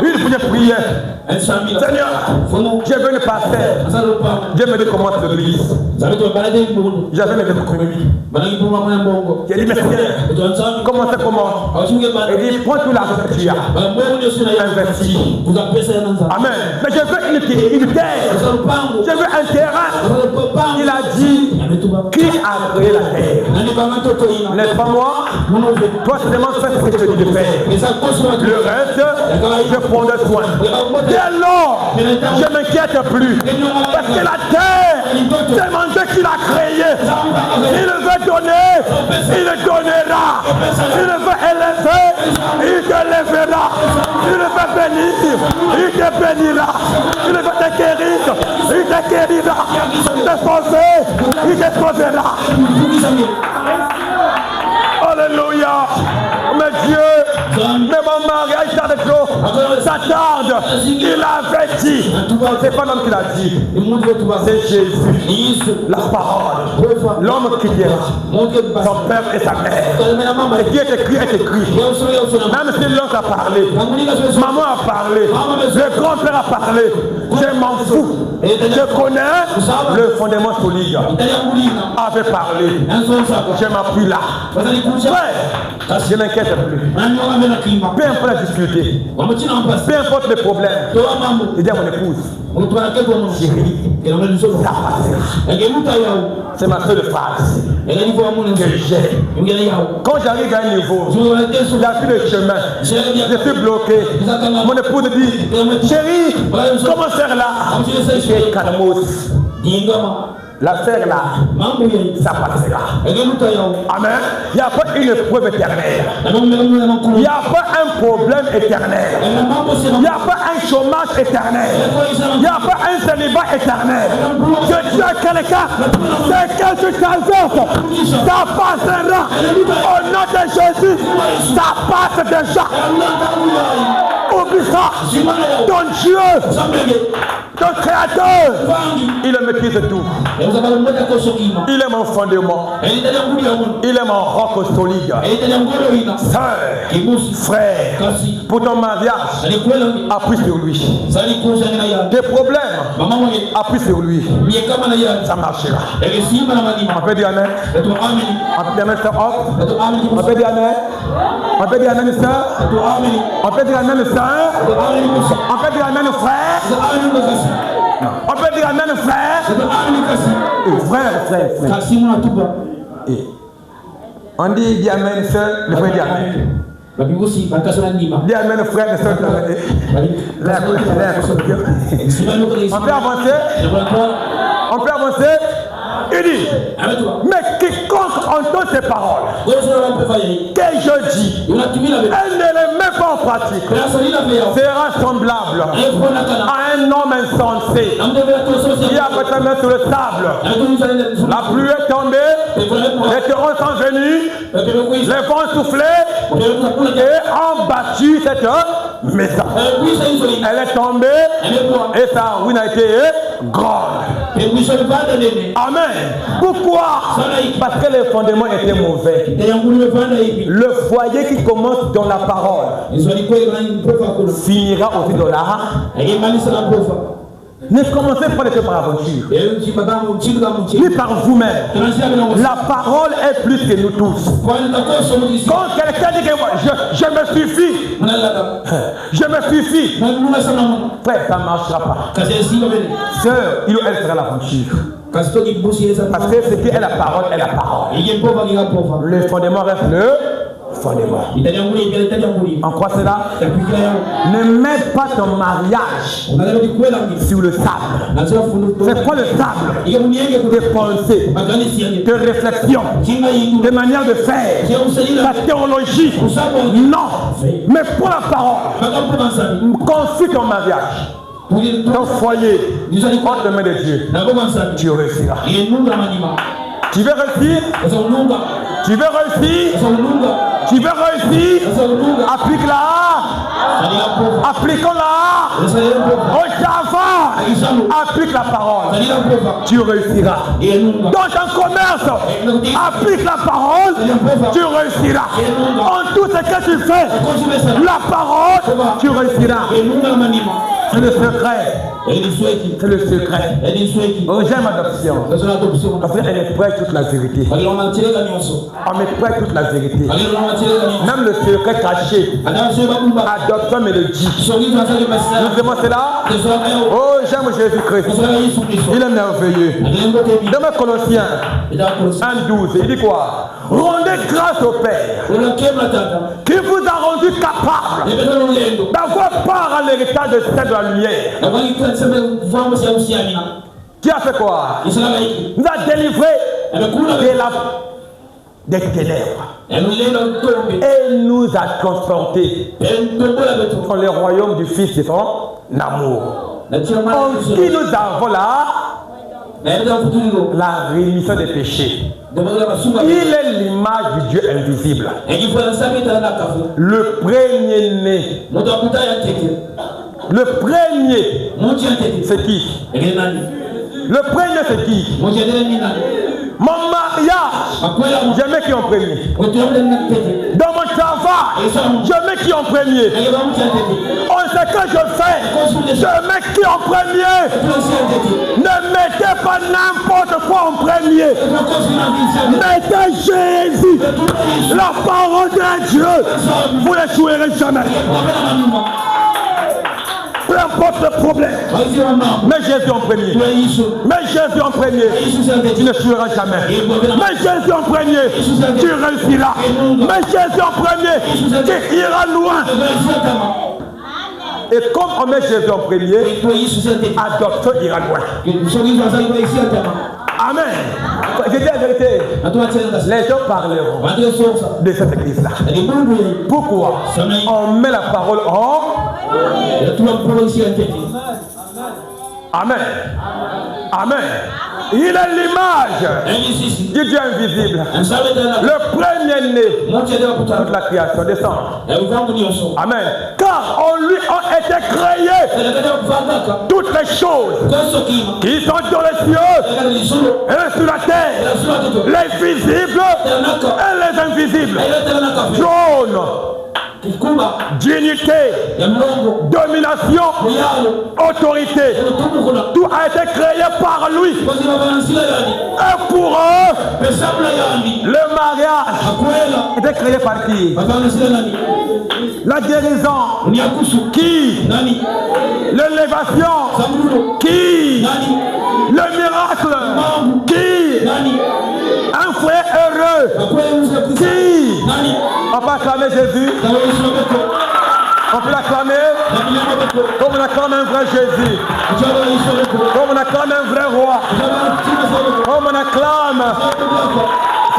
Il faut prier. Seigneur, je veux une parcelle. Dieu me dit comment te l'église. J'avais mes économies. J'ai dit, mais Seigneur, comment c'est comment? Il dit, prends tout l'argent que tu as. Investis. Amen. Mais je veux une terre. Je veux un terrain. Il a dit, qui a créé la terre? N'est-ce pas moi? Toi seulement fais ce que je te dis de faire. Le reste, je prendrai soin. Dès lors, je ne m'inquiète plus. Parce que la terre, c'est mon Dieu qui l'a créée. Il veut donner, il donnera. Il veut élever, il te lèvera. Il veut bénir, il te bénira. Il veut te guérir, il te guérira. Te sauver, il te sauvera. Alléluia. Mais Dieu, mais mon mariage tarde trop. Ça tarde. Il avait dit. C'est pas l'homme qui l'a dit. C'est Jésus. La parole. L'homme qui dira. Son père et sa mère. Et qui est écrit est écrit. Même si l'homme a parlé. Maman a parlé. Le grand-père a parlé. Je m'en fous. Je connais le fondement solide. Avait parlé. Je m'appuie là. Ouais. Je m'inquiète plus. Peu importe la difficulté, peu importe les problèmes, je dis à mon épouse, chérie, ça passera. C'est ma seule phrase que j'ai. Quand j'arrive à un niveau, il n'y a plus de chemin, je suis bloqué. Mon épouse dit, chérie, comment faire là? Je suis calmos. L'affaire là, ça passera. Amen. Il n'y a pas une épreuve éternelle. Il n'y a pas un problème éternel. Il n'y a pas un chômage éternel. Il n'y a pas un célibat éternel. Que tu as quelqu'un, c'est que tu traverses, ça passera. Au nom de Jésus, ça passe déjà. Oublie ça. Ton Dieu, ton Créateur, il maîtrise tout. Il est mon fondement. Il est mon roc solide. Sœur, frère, pour ton mariage, appuie sur lui. Tes problèmes, appuie sur lui. Ça marchera. On peut dire amen. On peut dire amen, sœur. On peut dire amen. On peut dire amen, sœur. On peut dire amen, sœur. On peut dire amen, frère. On peut dire amen, frère. Frère. On dit amen, sœur, le frère dit amen. Dis amen, frère, et sœur. On peut avancer. On peut avancer. Il dit, mais quiconque entend ces paroles que je dis, elle ne les met pas en pratique, sera semblable à un un homme insensé. Il a peut-être mis sur le sable. La pluie est tombée, les torrents sont venus, les vents soufflaient et ont battu cette maison. Elle est tombée et sa ruine a été grande. Amen. Pourquoi? Parce que les fondements étaient mauvais. Le foyer qui commence dans la parole finira aussi dans la. Ne commencez pas les par aventure, ni par vous-même. La parole est plus que nous tous. Quand quelqu'un dit que je me suffis, je me suffis, frère, ça ne marchera pas. Sœur, il ou elle sera l'aventure. Parce que ce qui est la parole est la parole. Le fondement reste le fondement. En quoi cela? Ne mets pas ton mariage sur le sable. C'est quoi le sable? Tes pensées, tes réflexions, tes manières de faire, ta théologie. Non, mais pour la parole, construis ton mariage, ton foyer entre les mains de Dieu. Tu réussiras. Tu veux réussir? Tu veux réussir? Tu veux réussir? Applique-la. Appliquons-la. Au Java. Applique la parole. Tu réussiras. Dans ton commerce, applique la parole. Tu réussiras. En tout ce que tu fais, la parole, tu réussiras. C'est le secret. C'est le secret. Oh, j'aime l'adoption. Parce qu'elle est prête toute la vérité. On est prête toute la vérité. Même le secret caché. Adoption mélodie. Nous aimons cela. Oh, j'aime Jésus-Christ. Il est merveilleux. Dans mes Colossiens 1:12, il dit quoi? Rendez grâce au Père qui vous a rendu capable d'avoir part à l'héritage de cette la lumière. Qui a fait quoi? Nous a délivré des ténèbres et nous a transportés dans le royaume du Fils de son amour. En qui nous avons la rémission des péchés. Il est l'image du Dieu invisible. Le premier-né. Le premier, c'est qui? Le premier, c'est qui? Mon mariage, je mets qui en premier? Dans mon travail, je mets qui en premier? En ce que je fais, je mets qui en premier? Ne mettez pas n'importe quoi en premier. Mettez Jésus, la parole de Dieu. Vous ne jouerez jamais. Peu importe le problème, mais Jésus en premier. Mais Jésus en premier, tu ne tueras jamais. Mais Jésus en premier, tu réussiras. Mais Jésus en premier, tu iras loin. Et comme on met Jésus en premier, adoption ira loin. Amen. Je dis la vérité. Les gens parleront de cette église-là. Pourquoi? On met la parole en. Amen. Amen. Il est l'image du Dieu invisible. Le premier-né de toute la création descend. Amen. Car en lui ont été créées toutes les choses qui sont dans les cieux et sur la terre, les visibles et les invisibles. Jaune. Dignité, domination, autorité, tout a été créé par lui. Et pour eux, le mariage était créé par qui? La guérison, qui? L'élévation, qui? Le miracle, qui? Un frère heureux, qui? On peut acclamer Jésus. On peut l'acclamer comme on acclame un vrai Jésus, comme on acclame un vrai roi, comme on acclame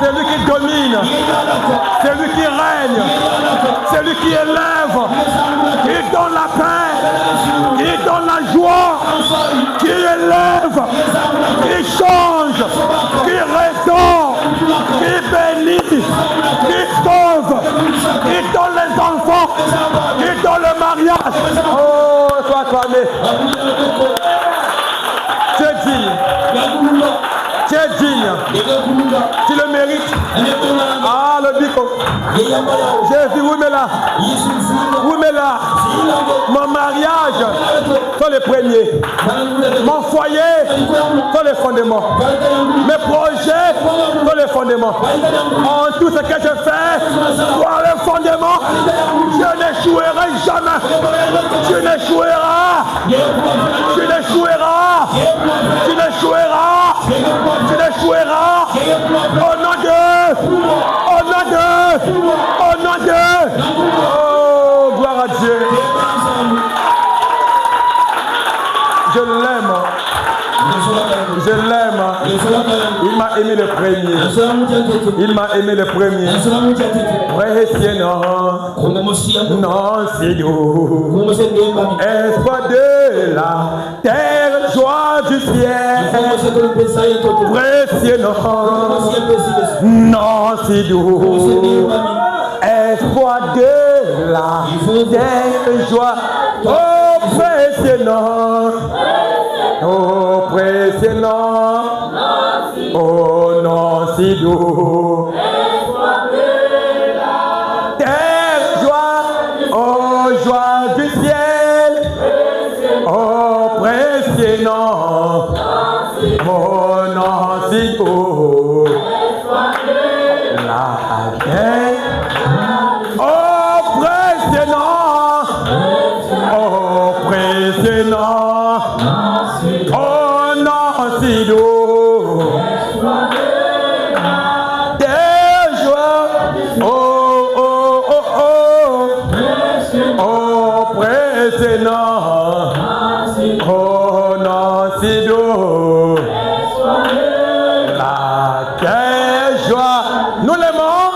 celui qui domine, celui qui règne, celui qui élève, qui donne la paix, qui donne la joie, relève, qui change, qui restaure, qui bénit, qui sauve, qui donne les enfants, qui donne le mariage. Oh, sois acclamé. Tu es digne. Tu es digne. Tu le mérites. Ah, le bico. Jésus, où est là? Où est là? Mon mariage sont les premiers. Mon foyer sont les fondements. Mes projets sont les fondements. En tout ce que je fais, pour le fondement, je n'échouerai jamais. Tu n'échoueras. Tu n'échoueras. Tu n'échoueras. Tu n'échoueras. Au nom de. Au nom de. Au nom de. Oh, gloire à Dieu. Je l'aime. Je l'aime. Il m'a aimé le premier. Il m'a aimé le premier. Précieux non. Non, c'est doux. Espoir de la terre, joie du ciel. Précieux non. Non, c'est doux. Espoir de la terre, joie. Oh, précieux non. Oh, précieux non. Oh, non, si doux. Terre, joie. Oh, joie du ciel. Oh, précieux non. Oh, non, si doux. La terre. Oh, précieux non. Oh, précieux non. Oh non, si doux. Des joies. Oh, oh, oh, oh. Oh, précieux non. Oh non, si doux. La quelle joie. Nous l'aimons.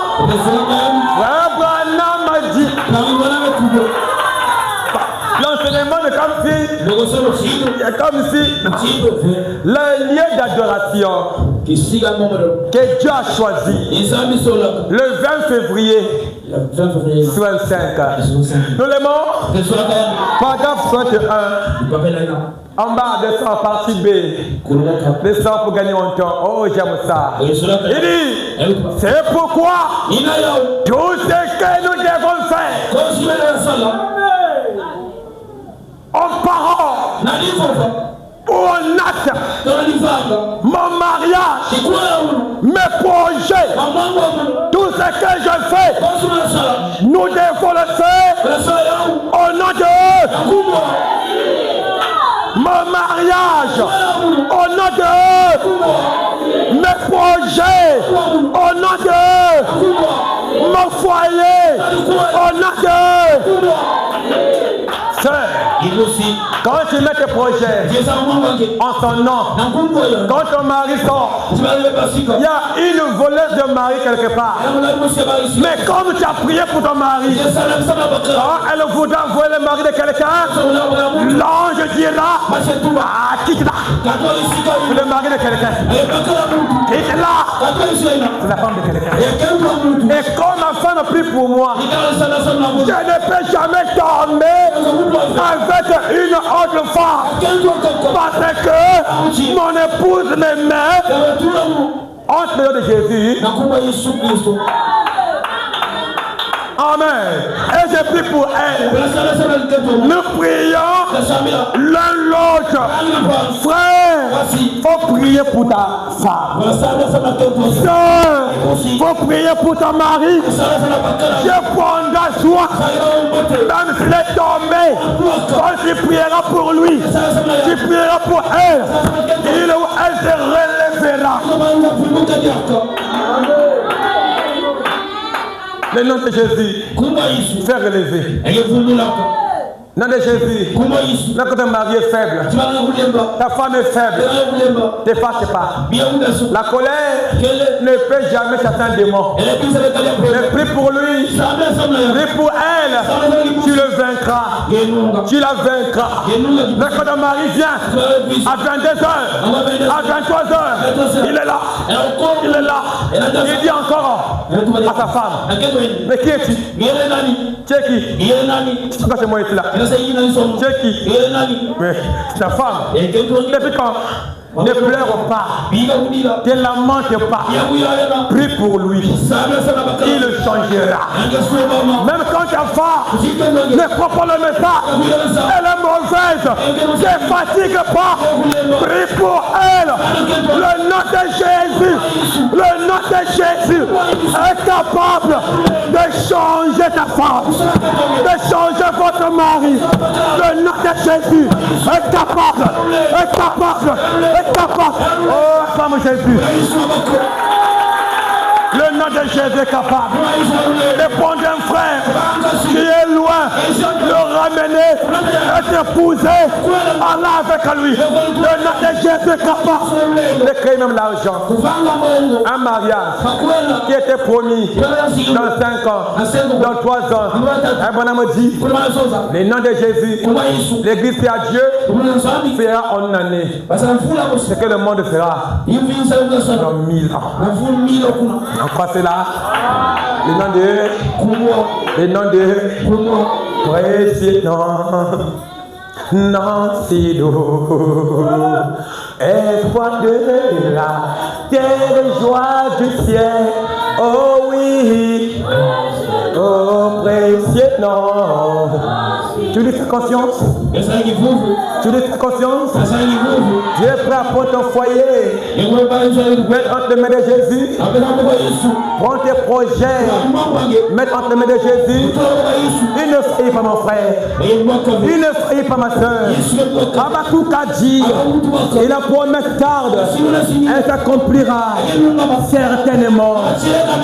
Frère Branham m'a dit. L'enseignement est comme si le lieu d'adoration que Dieu a choisi le 20 février 65. Nous l'aimons. Paragraphe 61. En bas, descend partie B. Descend pour gagner un temps. Oh, j'aime ça. Il dit, c'est pourquoi tout ce que nous devons faire en parole ou en acte, mon mariage, mes projets, tout ce que je fais, nous devons le faire au nom de mon mariage, au nom de mes projets, au nom de mon foyer, au nom de sœur. Quand tu mets tes projets en son nom, quand ton mari sort, il y a une voleuse de mari quelque part. Mais comme tu as prié pour ton mari, quand elle voudra voler le mari de quelqu'un, l'ange dira, ah, quitte-la. C'est le mari de quelqu'un. Quitte-la. C'est la femme de quelqu'un. Et quand ma femme prie pour moi, je ne peux jamais tomber avec une autre femme parce que mon épouse me met entre les de Jésus. Amen. Et je prie pour elle. Nous prions l'un l'autre. Frère, faut prier pour ta femme. Sœur, faut prier pour ton mari. Je prendrai soin. Même s'il est tombé, quand tu prieras pour lui, tu prieras pour elle. Il ou elle se relèvera. Le nom de Jésus, fait relever. Nom de Jésus. Quand ton mari est faible, ta femme est faible, ne fâche pas. La colère ne peut jamais chasser un démon. Mais prie pour lui, prie pour elle, tu le vaincras. Tu la vaincras. Quand ton mari vient à 22h, à 23h, il est là. Il est là. Il dit encore à sa femme, mais qui es-tu? Tu es qui? Pourquoi c'est moi qui est là? Tu es qui? Mais ta femme. Depuis quand? Ne pleure pas, ne lamente pas, prie pour lui, il changera. Même quand ta femme ne croit pas le message, elle est mauvaise, ne fatigue pas, prie pour elle. Le nom de Jésus, le nom de Jésus est capable de changer ta femme, de changer votre mari. Le nom de Jésus est capable, est capable. Oh, femme Jésus. Le nom de Jésus est capable de prendre un frère qui est loin, le ramener et t'épouser Allah avec lui. Le nom de Jésus est capable de créer même l'argent. Un mariage qui était promis dans 5 ans, dans 3 ans. Un bonhomme dit, le nom de Jésus, l'église fait à Dieu, fera en une année. Ce que le monde fera dans 1000 ans. On croit cela. Le nom de précieux non si doux, espoir de la terre, joie du ciel. Oh oui, oh précieux nom. Tu dis ta conscience? Tu dis ta conscience? Dieu est prêt à prendre ton foyer. Mettre entre les mains de Jésus. Prends tes projets. Mettre entre les mains de Jésus. Il ne faillit pas mon frère. Il ne faillit pas ma soeur. Habakkuk a dit, et la promesse tarde, elle s'accomplira certainement.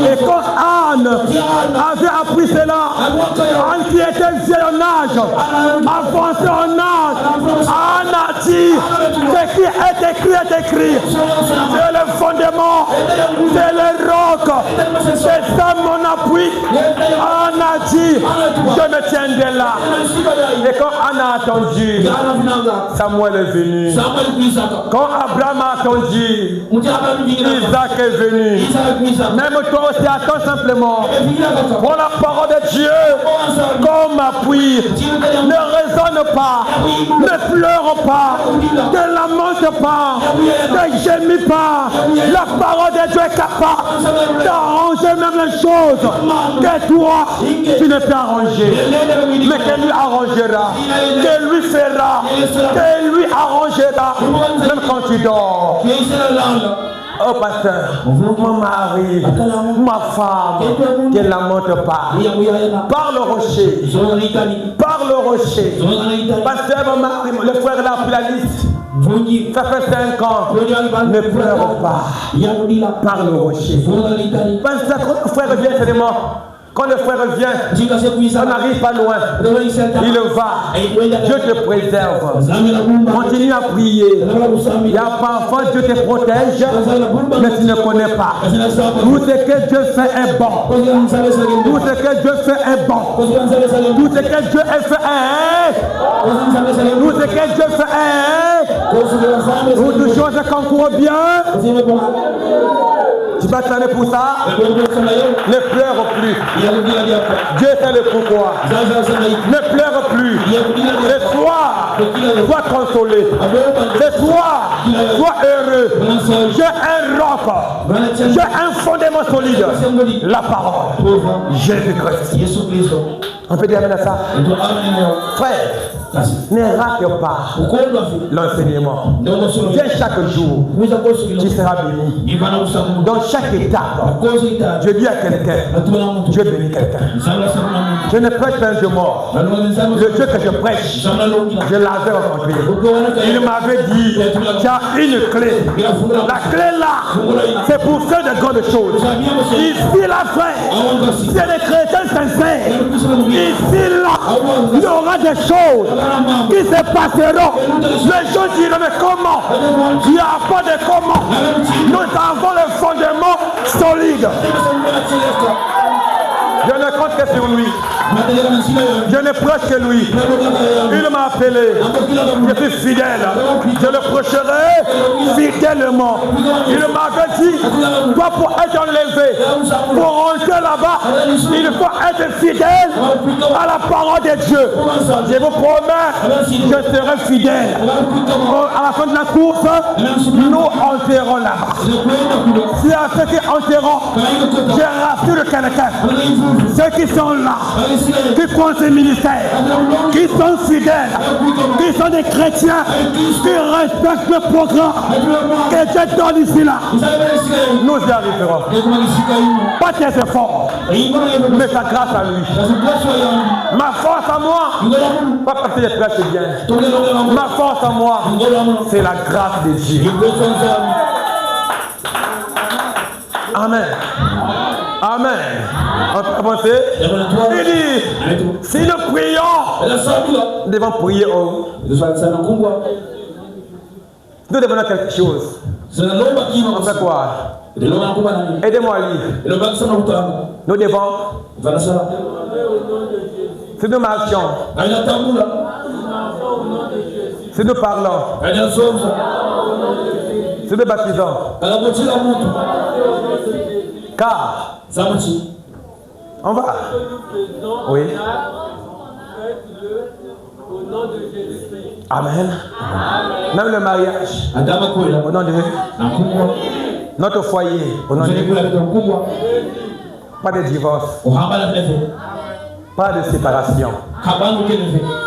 Et quand Anne avait appris cela, Anne qui était vieille en âge, avancée en âge, Anne a dit, ce qui est écrit. C'est le fondement, c'est le roc, c'est ça mon appui. Anne a dit, je me tiendrai là. Et quand Anne a attendu, Samuel est venu. Quand Abraham a attendu, Isaac est venu. Même toi aussi, attends simplement. Prends la parole de Dieu comme appui. Ne raisonne pas, ne pleure pas, ne lamente pas, ne gémis pas. La parole de Dieu est capable d'arranger même les choses que toi, tu ne peux arranger. Mais qu'elle lui arrangera, qu'elle lui fera, qu'elle lui arrangera, même quand tu dors. Oh pasteur, mon mari, ma femme, qu'elle ne lamente pas. Par le rocher. Par le rocher. Pasteur, mon mari, le frère l'a pris la liste. Ça fait 5 ans. Ne pleure pas. Par le rocher. Pasteur, quand le frère vient, c'est mort. Quand le frère vient, on n'arrive pas loin. Il va. Dieu te préserve. Continue à prier. Il y a parfois Dieu te protège, mais tu ne connais pas. Tout ce que Dieu fait est bon. Tout ce que Dieu fait est bon. Tout ce que Dieu fait est. Tout ce que Dieu fait est. Toutes choses concourent bien. Tu vas t'en aller pour ça. Ne pleure plus. Dieu sait le pourquoi. Ne pleure plus. C'est toi, sois consolé. C'est toi, sois heureux. J'ai un roc. J'ai un fondement solide. La parole. Jésus-Christ. On peut dire à ça. Frère, ne rate pas l'enseignement. Viens chaque jour. Tu seras béni. Dans chaque étape, je dis à quelqu'un, Dieu bénit quelqu'un. Je ne prêche pas un Dieu mort. Le Dieu que je prêche, je l'avais rencontré. Il m'avait dit, tu as une clé. La clé là, c'est pour faire de grandes choses. Ici là, frère, c'est les chrétiens sincères. Ici là, il y aura des choses qui se passeront. Les gens diront, mais comment? Il n'y a pas de comment. Nous avons le fondement solide. Je ne compte que sur lui. Je ne prêche que lui. Il m'a appelé. Je suis fidèle. Je le prêcherai fidèlement. Il m'avait dit, toi pour être enlevé, pour rentrer là-bas, il faut être fidèle à la parole de Dieu. Je vous promets, je serai fidèle. À la fin de la course, nous enterrons là-bas. Si à ceux qui enterront, je rassure quelqu'un. Ceux qui sont là, qui font ce ministère, qui sont fidèles, qui sont des chrétiens, qui respectent le programme que Dieu donne ici là, nous y arriverons. Pas tes efforts, mais sa grâce à lui. Ma force à moi, pas parce que je prêche bien. Ma force à moi, c'est la grâce de Dieu. Amen. Amen. On peut avancer. Il dit, si nous prions, nous devons prier au. Nous devons faire quelque chose. On fait quoi? Aidez-moi à lire. Nous devons. Si nous marchons, si nous parlons, si nous baptisons, car on va. Oui. Au nom de Jésus. Amen. Même le mariage. Au nom de notre foyer. Au nom de pas de divorce. Pas de séparation.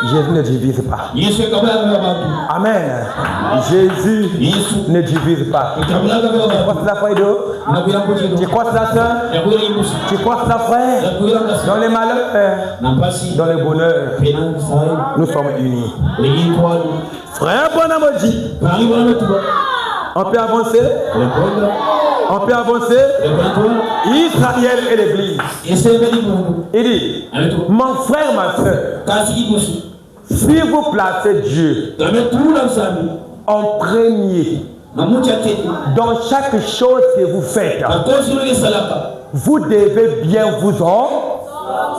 Jésus ne divise pas. Amen. Jésus ne divise pas. Tu crois cela, frère? Tu crois cela, soeur? Tu crois cela, frère? Dans les malheurs, dans le bonheur, nous sommes unis. Frère Bonhomme dit, on peut avancer. On peut avancer. Israël et l'Église. Il dit, mon frère, ma soeur, si vous placez Dieu en premier dans chaque chose que vous faites, vous devez bien vous en.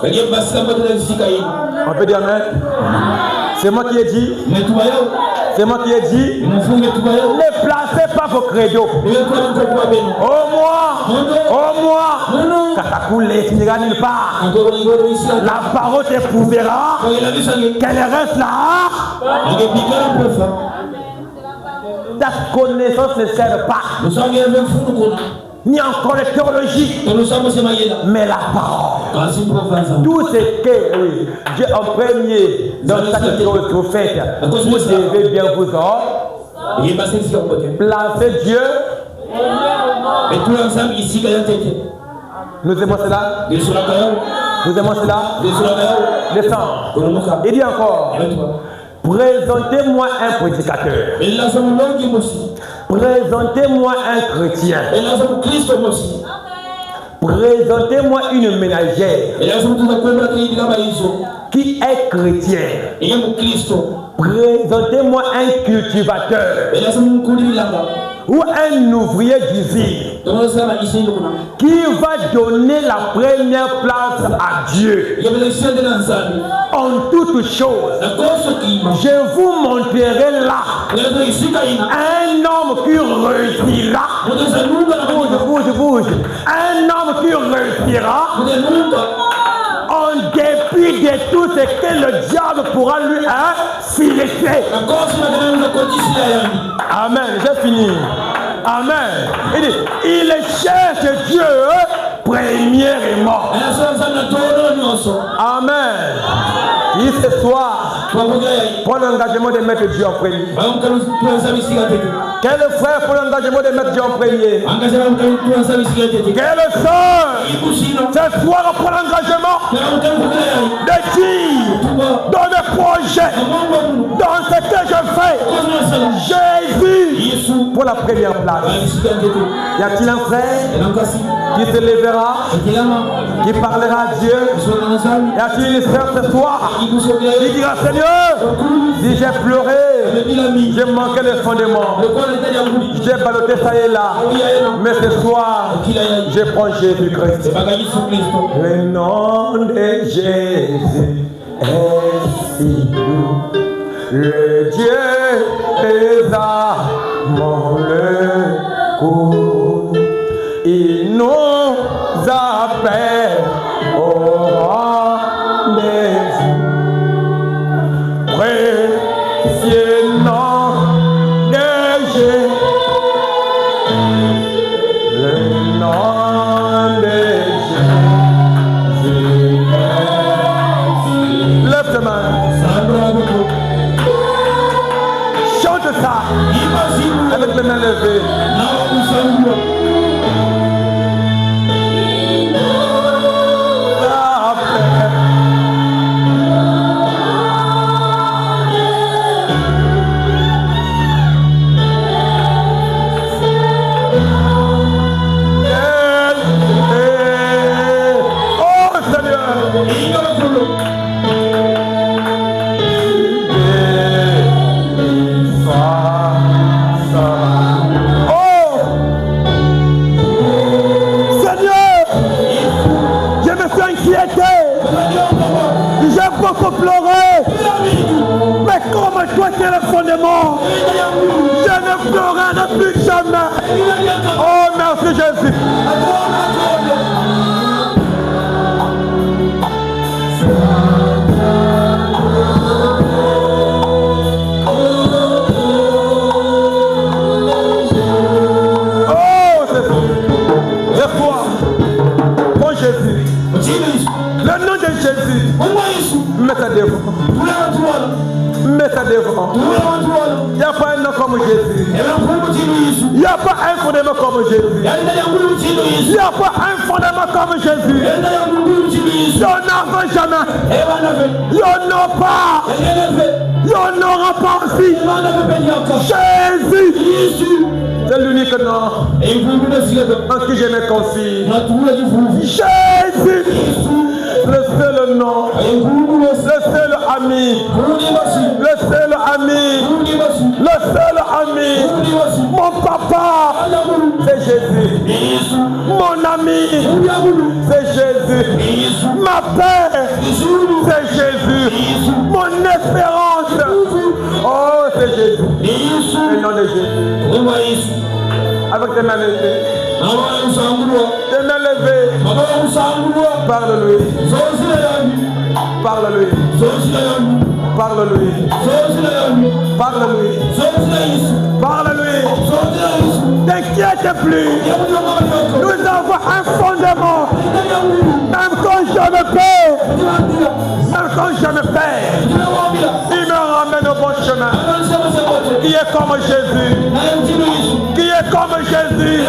On peut dire amen. C'est moi qui ai dit. C'est moi qui ai dit. Ne placez pas vos credos. Au moins, Katakoulé, tu n'iras nulle part. La parole te prouvera qu'elle reste là. Ta connaissance ne sert pas. Ni encore la théologie, mais la parole. Tout ce que Dieu en premier dans chaque chose que vous faites, vous devez bien vous en placer Dieu. Et tout ensemble ici, nous aimons cela. Nous aimons cela. Descends. Il dit encore, présentez-moi un prédicateur. Présentez-moi un chrétien. Présentez-moi une ménagère qui est chrétien. Présentez-moi un cultivateur ou un ouvrier d'usine qui va donner la première place à Dieu en toutes choses. Je vous montrerai là un homme qui réussira. Bouge. Un homme qui réussira en dépit de tout ce que le diable pourra lui fileter. Amen, j'ai fini. Amen. Il dit, il cherche Dieu premièrement. Amen. Et ce soir, prends l'engagement de mettre Dieu en premier. Quel frère prend l'engagement de mettre Dieu en premier? Quelle soeur ce soir prend l'engagement de dire dans le projet, dans ce que je fais, Jésus pour la première place. Y a-t-il un frère qui se lèvera, qui parlera à Dieu? Y a-t-il une sœur ce soir qui dira Seigneur, si j'ai pleuré, j'ai manqué le fondement, j'ai ballotté ça et là, mais ce soir, je prends Jésus-Christ. Le nom de Jésus est si doux, le Dieu des âmes le cours, il nous appelle au rendez-vous. Précieux nom de Jésus, le nom de Jésus. Lève tes mains. Chante ça avec les mains levées. J'ai beaucoup pleuré, mais comme toi tu es le fondement, je ne pleurerai plus jamais. Oh merci Jésus. Oh c'est ça. Lève-toi. Prends Jésus. Le nom de Jésus. Mets ça devant. Mets ça devant. Il n'y a pas un nom comme Jésus. Il n'y a pas un fondement comme Jésus. Il n'y a pas un fondement comme Jésus. Il n'y en aura jamais. Il n'y en aura pas. Il n'y en aura pas aussi. Jésus. C'est l'unique nom en qui je me confie. Jésus. Le seul nom, le seul ami, le seul ami, le seul ami, mon papa, c'est Jésus, mon ami, c'est Jésus, ma paix, c'est Jésus, mon espérance, oh c'est Jésus, le nom de Jésus, avec tes mains levées. Tes mains levées. Parle-lui. Parle-lui. Parle-lui. Parle-lui. Parle-lui. T'inquiète plus. Nous avons un fondement. Même quand je me perds. Même quand je me perds. Il me ramène au bon chemin. Qui est comme Jésus. Qui est comme Jésus.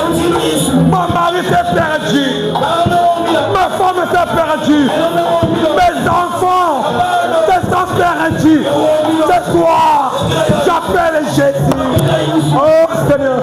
Mon mari s'est perdu. Ma femme s'est perdue. Mes enfants se sont perdus. Ce soir, j'appelle Jésus. Oh Seigneur.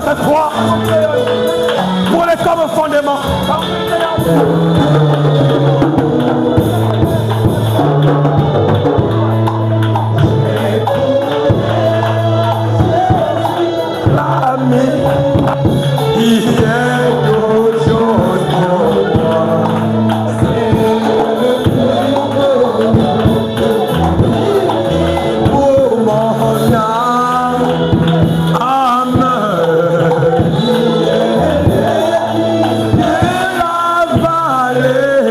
Cette fois, pour les comme fondement. Valley.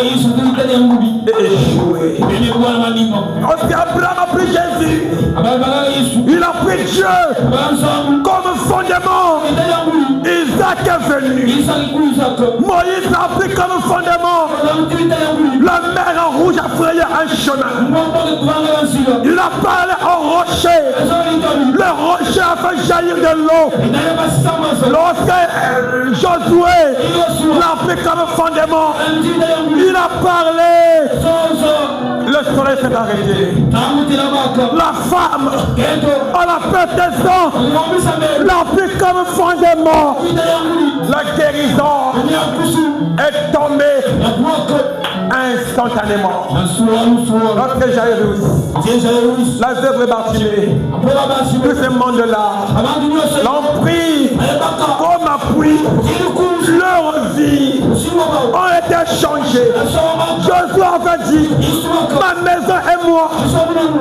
et échoué. Lorsque Abraham a pris Jésus, il a pris Dieu comme fondement. Isaac est venu. Moïse a pris comme fondement. La mer en rouge a frayé un chemin. Il a parlé au rocher. Le rocher a fait jaillir de l'eau. Lorsque Josué l'a pris comme fondement, il a parlé. Le soleil s'est arrêté. La femme à la perte des sang l'a pris comme fondement. La guérison est tombée instantanément. Lorsque Jairus, Lazare et Bartimée, tous ces mondes-là l'ont pris comme appui. Leur vie ont été changées. Josué avait dit, ma maison et moi,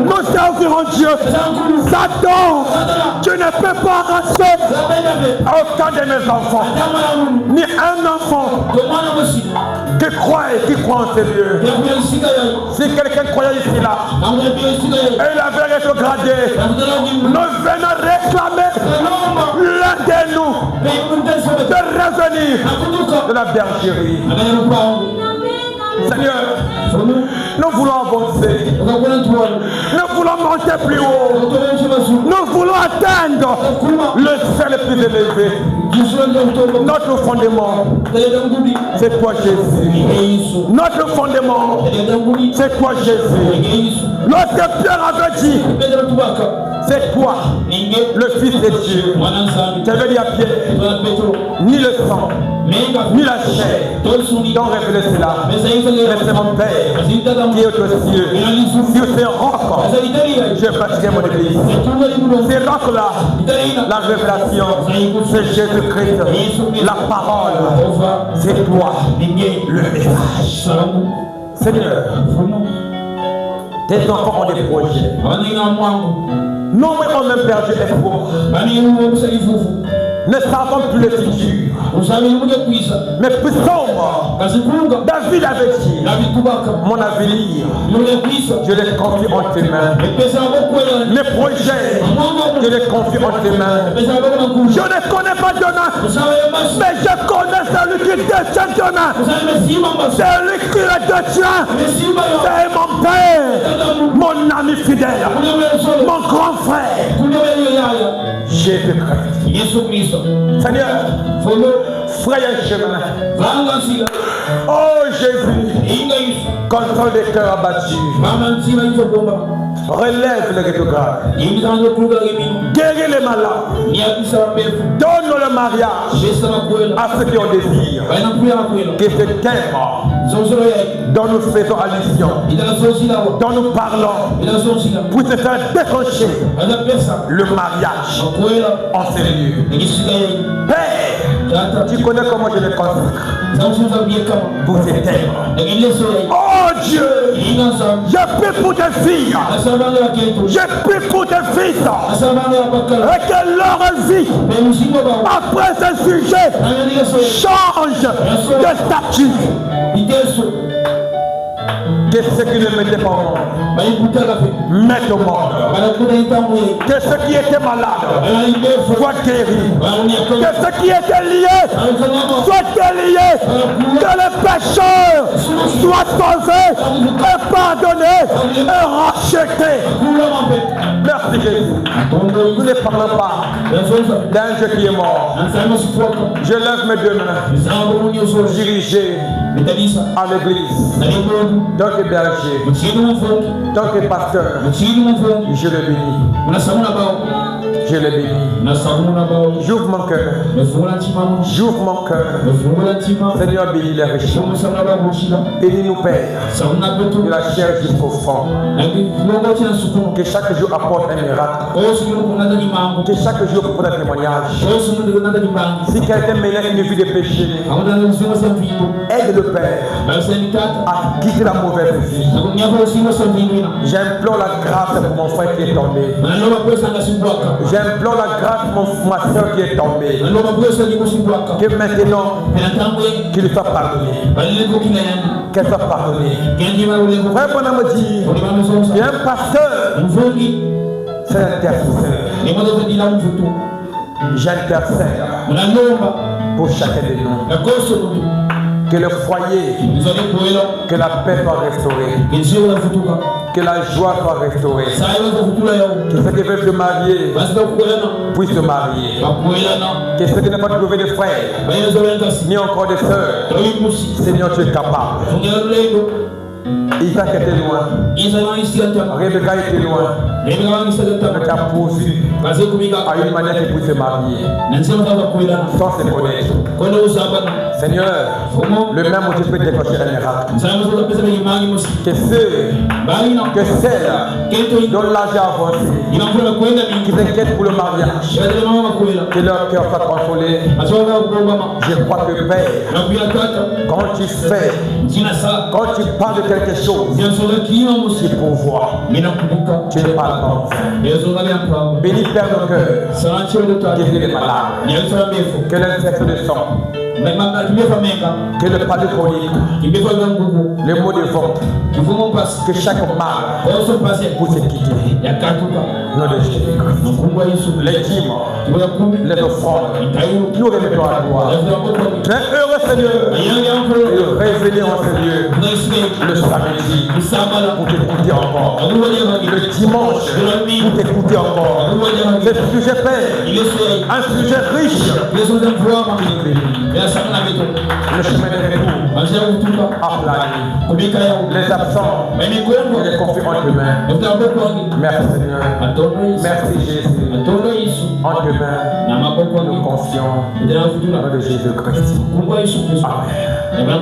nous servirons Dieu. Satan, tu ne peux pas racheter aucun de mes enfants, ni un enfant qui croit en ces lieux. Si quelqu'un croyait ici là, et il avait rétrogradé, nous venons réclamer l'un de nous de revenir de la bergerie. Seigneur, nous voulons avancer. Nous voulons monter plus haut. Nous voulons atteindre le ciel le plus élevé. Notre fondement, c'est toi Jésus. Notre fondement, c'est toi Jésus. Lorsque Pierre avait dit, c'est toi, le Fils de Dieu. Tu avais dit à Pierre, ni le sang, ni la chair t'ont révélé cela. Mais c'est mon Père qui est aux cieux. Sur ces rocs, je bâtirai mon église. Ces rocs-là, la révélation, c'est Jésus-Christ. La parole, c'est toi, le message. Seigneur, tes enfants ont des projets. Non, mais on a même perdu espoir. Ne savons plus le futur. Mais plus sombre. David avait dit, mon avenir, je les confie en tes mains. Mes projets, je les confie en tes mains. Je ne connais pas demain, mais je connais celui qui détient demain. Celui qui le détient, c'est mon Père, mon ami fidèle, mon grand frère, Jésus-Christ. Seigneur, fraye un chemin. Oh Jésus, console des cœurs abattus. Relève les rétrogrades. Guéris les malades. Donne le mariage à ceux qui ont désir. Que ce thème dont nous faisons allusion, dont nous parlons, pour te faire décrocher le mariage en ces lieux. Père, tu connais comment je les consacre pour ces thèmes. Oh Dieu, je prie pour tes filles. Je prie pour tes fils et que leur vie, après ce sujet, change de statut. Que ceux qui ne mettaient pas au monde mettent au monde. Que ceux qui étaient malades soient guéris. Que ceux qui étaient liés soient déliés. Que les pécheurs soient sauvés et pardonnés et rachetés. Merci Jésus. Nous ne parlons pas d'un Dieu qui est mort. Je lève mes deux mains dirigées à l'église. Tant que berger, tant que pasteur, je le bénis. Je le bénis. J'ouvre mon cœur. J'ouvre mon cœur. Seigneur, bénis les riches. Bénis-nous, Père, de la chair jusqu'au fond. Que chaque jour apporte un miracle. Que chaque jour apporte un témoignage. Si quelqu'un mène une vie de péché, aide le Père à quitter la mauvaise vie. J'implore la grâce pour mon frère qui est tombé. J'implore la grâce, ma soeur qui est tombée. Que maintenant, qu'il soit pardonné. Qu'elle soit pardonnée. Frère Bonhomme me dit, il y a un pasteur, c'est l'intercesseur. J'intercède pour chacun de nous. Que le foyer, que la paix soit restaurée, que la joie soit restaurée, que ceux qui veulent se marier puissent se marier, que ceux qui n'ont pas trouvé de frères, ni encore de sœurs, Seigneur, tu es capable. Isaac était loin, Rebecca était loin, mais tu as poursu à une manière qu'ils puissent se marier sans se connaître. Seigneur, le même Dieu peut déclencher un miracle. Que celles dont l'âge a avancé, qui s'inquiètent pour le mariage, que leur cœur soit consolé. Je crois que Père, quand tu fais, quand tu parles de quelque chose, tu pourvois. Tu n'es pas mort. Bénis Père nos cœurs, guéris les malades, que l'infection de sang, que le palais chronique, le mot de ventre, que chaque mal puisse quitter. Nom de Jésus. Les dîmes, les offrandes, nous remettons à toi. Très heureux Seigneur, et revenir en ce lieu le samedi pour t'écouter encore, le dimanche pour t'écouter encore. C'est un sujet Père, un sujet riche. Le chemin des retours aplani. Les absents et les confiés entre tes mains. Merci Seigneur. Merci Jésus. En tes mains, nous confions au nom de Jésus-Christ. Amen.